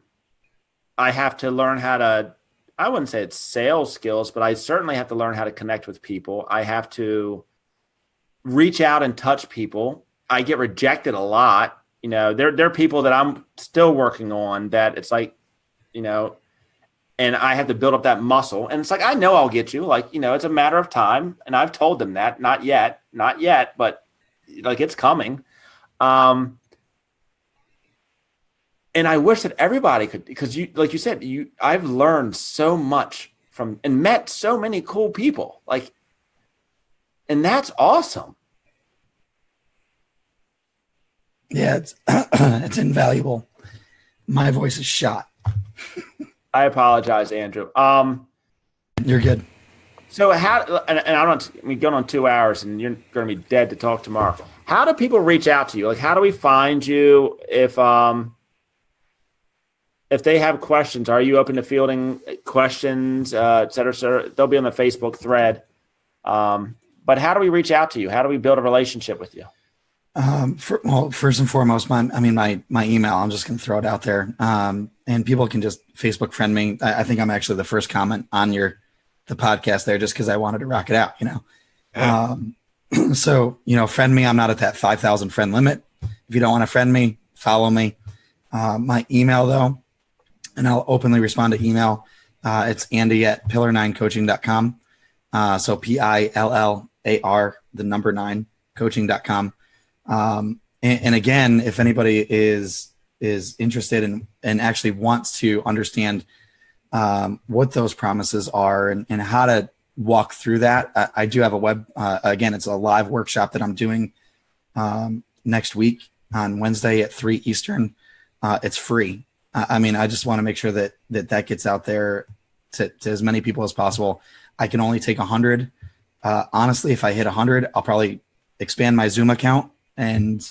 I have to learn how to, I wouldn't say it's sales skills, but I certainly have to learn how to connect with people. I have to reach out and touch people. I get rejected a lot. You know, there are people that I'm still working on that it's like, you know, and I have to build up that muscle. And it's like, I know I'll get you. Like, you know, it's a matter of time. And I've told them that. Not yet, but like it's coming. And I wish that everybody could, because you, like you said, I've learned so much from and met so many cool people. Like, and that's awesome. Yeah, it's invaluable. My voice is shot. I apologize, Andrew. You're good. So how? And I don't. I mean, going on 2 hours, and you're going to be dead to talk tomorrow. How do people reach out to you? Like, how do we find you? If they have questions, are you open to fielding questions, et cetera, et cetera? They'll be on the Facebook thread. But how do we reach out to you? How do we build a relationship with you? First and foremost, my email, I'm just going to throw it out there. And people can just Facebook friend me. I think I'm actually the first comment on the podcast there just because I wanted to rock it out, you know? Yeah. So, you know, friend me. I'm not at that 5,000 friend limit. If you don't want to friend me, follow me. My email though, and I'll openly respond to email. It's Andy@pillar9coaching.com. So PILLAR, the number 9 coaching.com. And again, if anybody is interested and actually wants to understand what those promises are and how to walk through that, I do have a again, it's a live workshop that I'm doing next week on Wednesday at 3 Eastern. It's free. I mean, I just want to make sure that gets out there to as many people as possible. I can only take 100. Honestly, if I hit 100, I'll probably expand my Zoom account and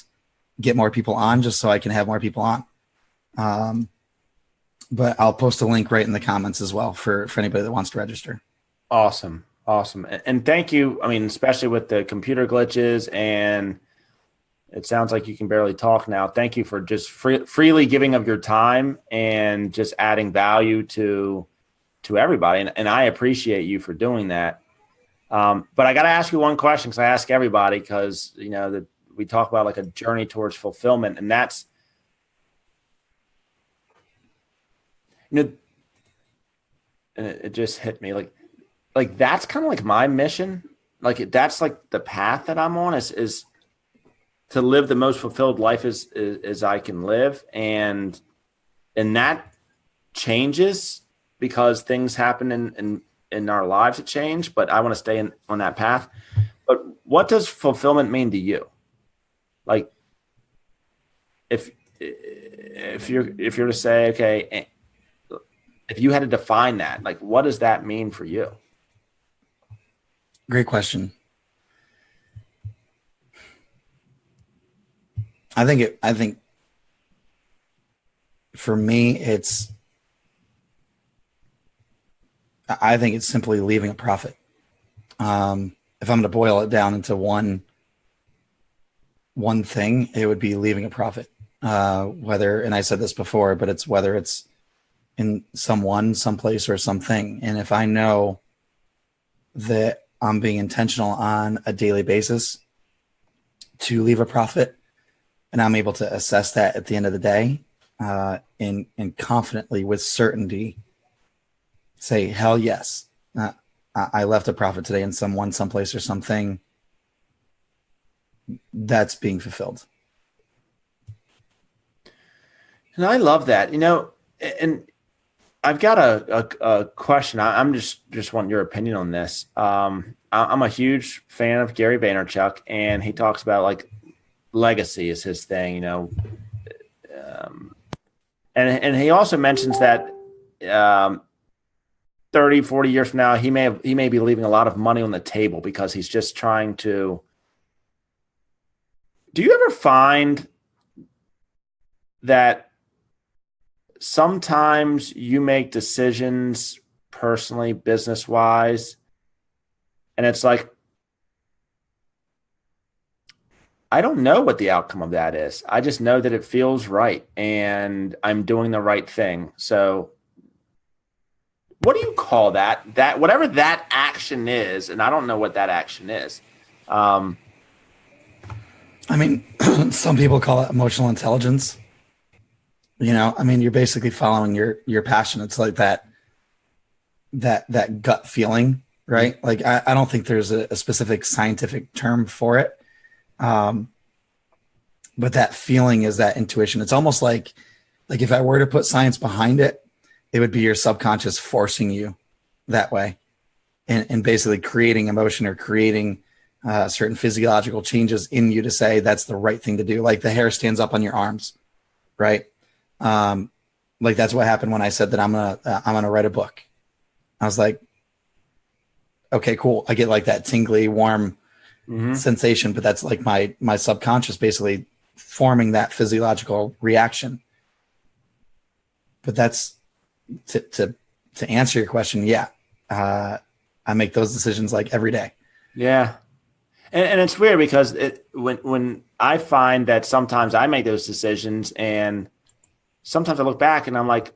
get more people on just so I can have more people on. But I'll post a link right in the comments as well for anybody that wants to register. Awesome. And thank you. I mean, especially with the computer glitches and it sounds like you can barely talk now. Thank you for just freely giving of your time and just adding value to everybody. And I appreciate you for doing that. But I got to ask you one question because I ask everybody because, you know, we talk about like a journey towards fulfillment, and that's, you know, and it just hit me like that's kind of like my mission. Like that's like the path that I'm on is to live the most fulfilled life as I can live. And that changes because things happen in our lives that change, but I want to stay on that path. But what does fulfillment mean to you? Like if you're to say, okay, if you had to define that, like what does that mean for you? Great question. I think for me, I think it's simply leaving a profit. if I'm going to boil it down into one thing, it would be leaving a profit. Whether, and I said this before, but it's whether it's in someone, someplace, or something. And if I know that I'm being intentional on a daily basis to leave a profit, and I'm able to assess that at the end of the day, and confidently with certainty say, hell yes, I left a profit today in someone, someplace, or something, that's being fulfilled. And I love that, and I've got a question. I'm just want your opinion on this. I'm a huge fan of Gary Vaynerchuk, and he talks about like legacy is his thing, and he also mentions that 30, 40 years from now, he may be leaving a lot of money on the table because he's just trying to. Do you ever find that sometimes you make decisions personally, business-wise, and it's like, I don't know what the outcome of that is. I just know that it feels right and I'm doing the right thing. So what do you call that? That whatever that action is, and I don't know what that action is. I mean, some people call it emotional intelligence. You're basically following your passion. It's like that gut feeling, right? Like I don't think there's a specific scientific term for it. But that feeling is that intuition. It's almost like if I were to put science behind it, it would be your subconscious forcing you that way and basically creating emotion or creating certain physiological changes in you to say that's the right thing to do. Like the hair stands up on your arms, right? Like that's what happened when I said that I'm gonna write a book. I was like, okay, cool. I get like that tingly, warm sensation, but that's like my subconscious basically forming that physiological reaction. But that's to answer your question. Yeah. I make those decisions like every day. Yeah. And it's weird because when I find that sometimes I make those decisions and sometimes I look back and I'm like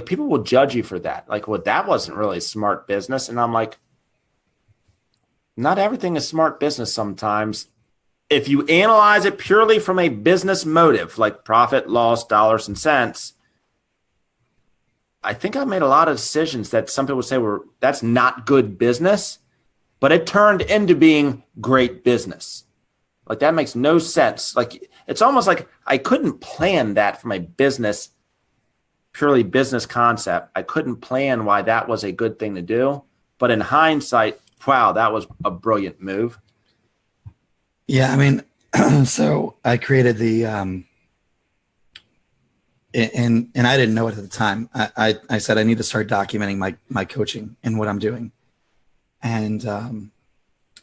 people will judge you for that. Like, well, that wasn't really smart business. And I'm like, not everything is smart business sometimes. If you analyze it purely from a business motive, like profit, loss, dollars and cents, I think I made a lot of decisions that some people say that's not good business, but it turned into being great business. Like that makes no sense. Like it's almost like I couldn't plan that from a purely business concept. I couldn't plan why that was a good thing to do. But in hindsight, wow, that was a brilliant move. Yeah, I mean, so I created the and I didn't know it at the time. I said I need to start documenting my coaching and what I'm doing. And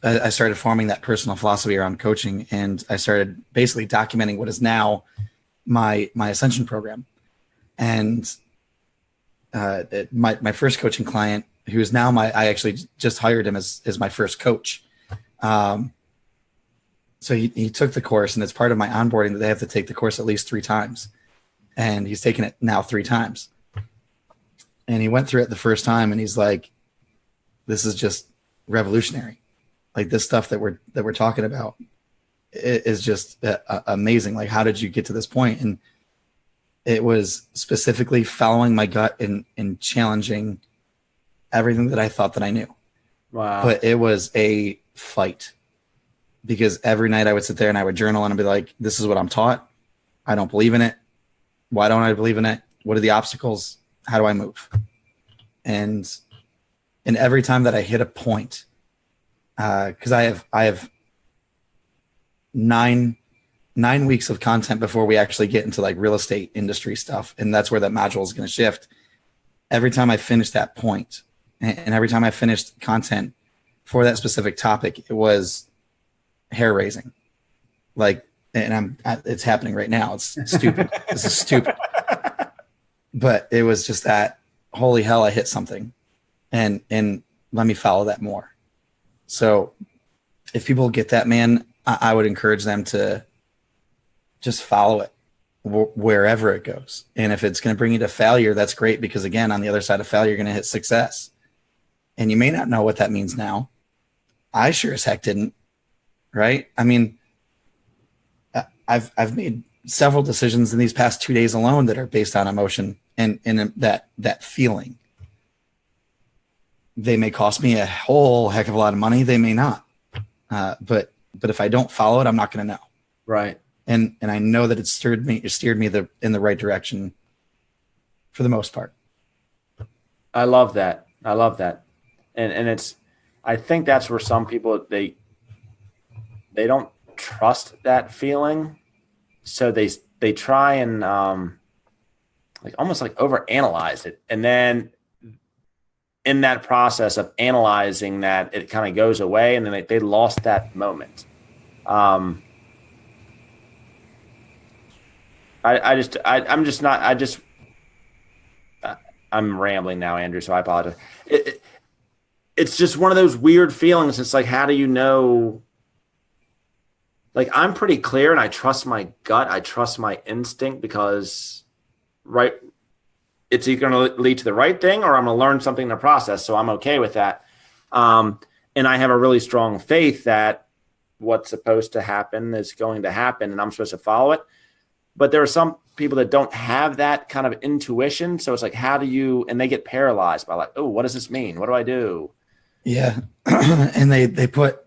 I started forming that personal philosophy around coaching, and I started basically documenting what is now my Ascension program. And my first coaching client, who is now I actually just hired him as my first coach. So he took the course, and it's part of my onboarding that they have to take the course at least 3 times. And he's taken it now 3 times. And he went through it the first time, and he's like, this is just revolutionary. Like this stuff that we're talking about is just amazing. Like, how did you get to this point? And it was specifically following my gut and challenging everything that I thought that I knew. Wow. But it was a fight, because every night I would sit there and I would journal and I'd be like, this is what I'm taught. I don't believe in it. Why don't I believe in it? What are the obstacles? How do I move? And every time that I hit a point, because I have 9 weeks of content before we actually get into like real estate industry stuff, and that's where that module is going to shift. Every time I finished that point, and every time I finished content for that specific topic, it was hair raising. Like, and it's happening right now. It's stupid. This is stupid. But it was just that, holy hell, I hit something, and let me follow that more. So if people get that, man, I would encourage them to just follow it wherever it goes. And if it's going to bring you to failure, that's great, because again, on the other side of failure, you're going to hit success. And you may not know what that means now. I sure as heck didn't, right? I mean, I've made several decisions in these past 2 days alone that are based on emotion and that feeling. They may cost me a whole heck of a lot of money. They may not. But if I don't follow it, I'm not going to know. Right. And I know that it steered me in the right direction for the most part. I love that. And I think that's where some people, they don't trust that feeling. So they try and almost overanalyze it. And then in that process of analyzing that, it kind of goes away, and then they lost that moment. I'm rambling now, Andrew, so I apologize. It's just one of those weird feelings. It's like, how do you know? Like, I'm pretty clear, and I trust my gut. I trust my instinct, because it's either going to lead to the right thing, or I'm going to learn something in the process. So I'm okay with that. And I have a really strong faith that what's supposed to happen is going to happen, and I'm supposed to follow it. But there are some people that don't have that kind of intuition. So it's like, how do you, and they get paralyzed by like, oh, what does this mean? What do I do? Yeah. And they put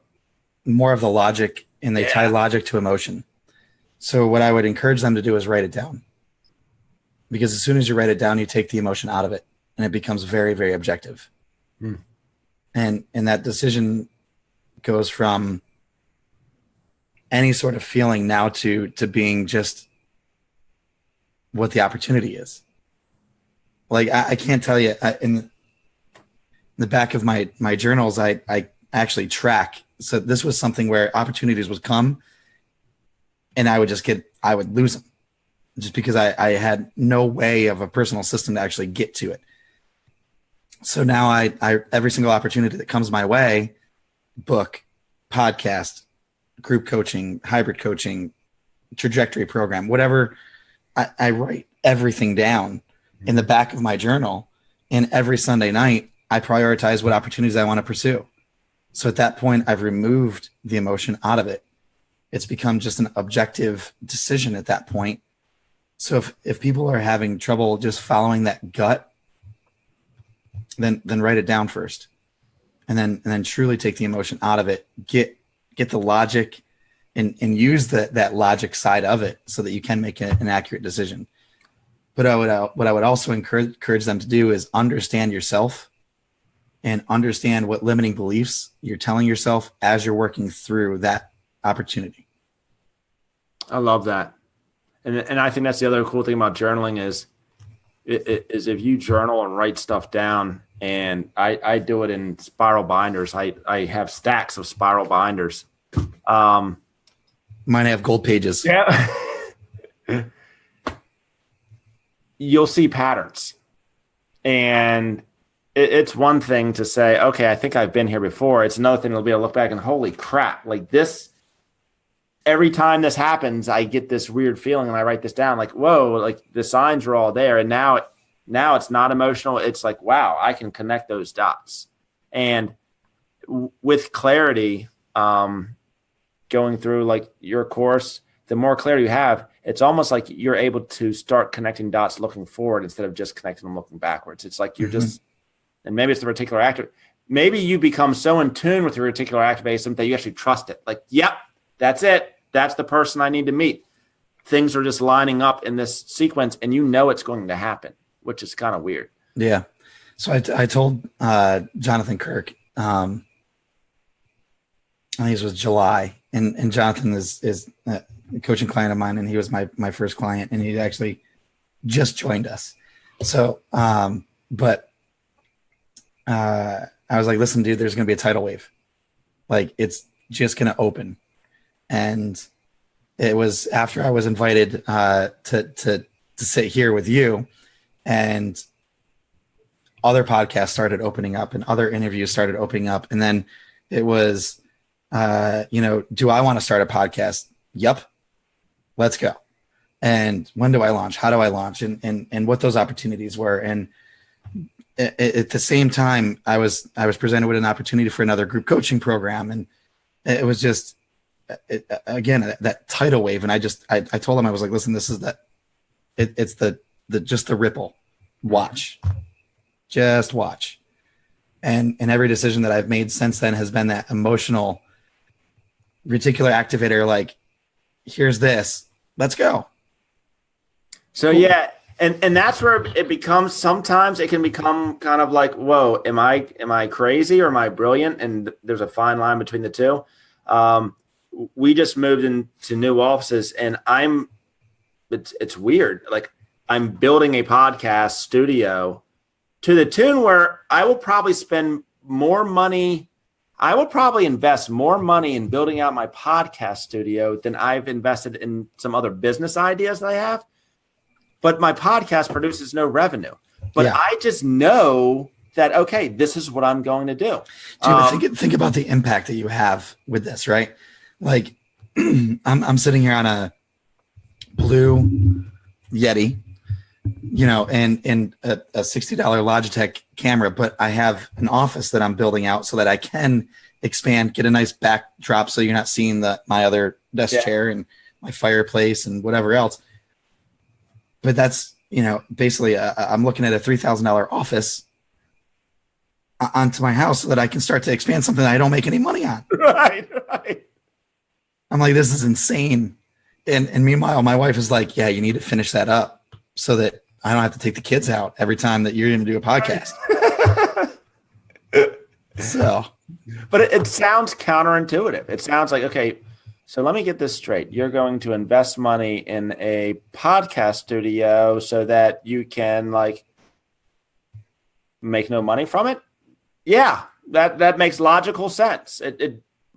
more of the logic, and they tie logic to emotion. So what I would encourage them to do is write it down, because as soon as you write it down, you take the emotion out of it, and it becomes very, very objective. And that decision goes from any sort of feeling now to being just what the opportunity is. Like, I can't tell you, in the back of my journals, I actually track. So this was something where opportunities would come, and I would lose them, just because I had no way of a personal system to actually get to it. So now I every single opportunity that comes my way, book, podcast, group coaching, hybrid coaching, trajectory program, whatever, I write everything down in the back of my journal. And every Sunday night, I prioritize what opportunities I want to pursue. So at that point, I've removed the emotion out of it. It's become just an objective decision at that point. So if people are having trouble just following that gut, then write it down first, and then truly take the emotion out of it. Get the logic, and use that logic side of it, so that you can make an accurate decision. But what I would also encourage them to do is understand yourself, and understand what limiting beliefs you're telling yourself as you're working through that opportunity. I love that. And I think that's the other cool thing about journaling is if you journal and write stuff down, and I do it in spiral binders. I have stacks of spiral binders. Mine have gold pages. Yeah. You'll see patterns. And it's one thing to say, okay, I think I've been here before. It's another thing to be able to look back and, holy crap, like this, every time this happens, I get this weird feeling, and I write this down, like, whoa, like the signs are all there. And now it's not emotional. It's like, wow, I can connect those dots. And with clarity, going through like your course, the more clarity you have, it's almost like you're able to start connecting dots looking forward instead of just connecting them looking backwards. It's like you're just, and maybe it's the reticular active. Maybe you become so in tune with your reticular activating that you actually trust it. Like, yep, that's it. That's the person I need to meet. Things are just lining up in this sequence, and you know it's going to happen, which is kind of weird. Yeah. So I told Jonathan Kirk, I think it was July, and Jonathan is a coaching client of mine, and he was my first client, and he actually just joined us. So, I was like, listen, dude, there's going to be a tidal wave. Like, it's just going to open. And it was after I was invited to sit here with you, and other podcasts started opening up, and other interviews started opening up. And then It was, do I want to start a podcast? Yep. Let's go. And when do I launch? How do I launch? And what those opportunities were. And at the same time, I was presented with an opportunity for another group coaching program. And it was just, again, that tidal wave. And I told him, I was like, listen, this is it's just the ripple. Just watch. And every decision that I've made since then has been that emotional reticular activator. Like, here's this, let's go. So yeah, and that's where it becomes, sometimes it can become kind of like, whoa, am I crazy or am I brilliant? And there's a fine line between the two. We just moved into new offices, and it's weird. Like, I'm building a podcast studio to the tune where I will probably spend more money. I will probably invest more money in building out my podcast studio than I've invested in some other business ideas that I have. But my podcast produces no revenue. But yeah. I just know that, okay, this is what I'm going to do. Think about the impact that you have with this, right? Like, I'm sitting here on a blue Yeti, and a $60 Logitech camera, but I have an office that I'm building out so that I can expand, get a nice backdrop so you're not seeing my other desk chair and my fireplace and whatever else. But that's, basically I'm looking at a $3,000 office onto my house so that I can start to expand something that I don't make any money on. Right. I'm like, this is insane. And meanwhile, my wife is like, yeah, you need to finish that up so that I don't have to take the kids out every time that you're going to do a podcast. So, but it sounds counterintuitive. It sounds like, okay, so let me get this straight. You're going to invest money in a podcast studio so that you can make no money from it. Yeah, that makes logical sense.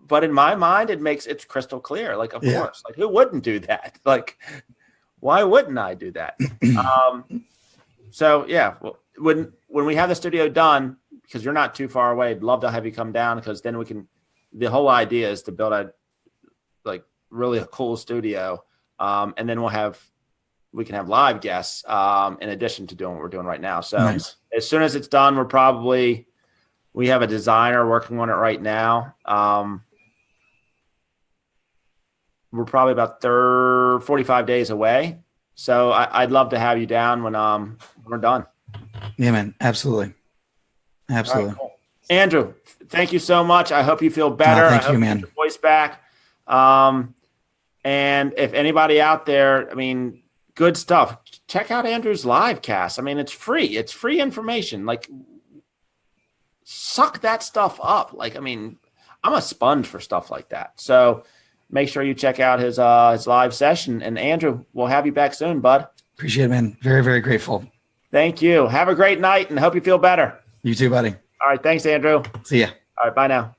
But in my mind, it's crystal clear. Like, of course, who wouldn't do that? Like, why wouldn't I do that? So yeah, when we have the studio done, because you're not too far away, I'd love to have you come down, because then the whole idea is to build really a cool studio. And then we can have live guests in addition to doing what we're doing right now. So nice. As soon as it's done, we have a designer working on it right now. We're probably about 45 days away. So I'd love to have you down when we're done. Yeah, man. Absolutely. Right, cool. Andrew, thank you so much. I hope you feel better. Thank you, man. Get your voice back. And if anybody out there, good stuff. Check out Andrew's live cast. It's free. It's free information. Suck that stuff up. I'm a sponge for stuff like that. So make sure you check out his live session. And Andrew, we'll have you back soon, bud. Appreciate it, man. Very, very grateful. Thank you. Have a great night and hope you feel better. You too, buddy. All right. Thanks, Andrew. See ya. All right. Bye now.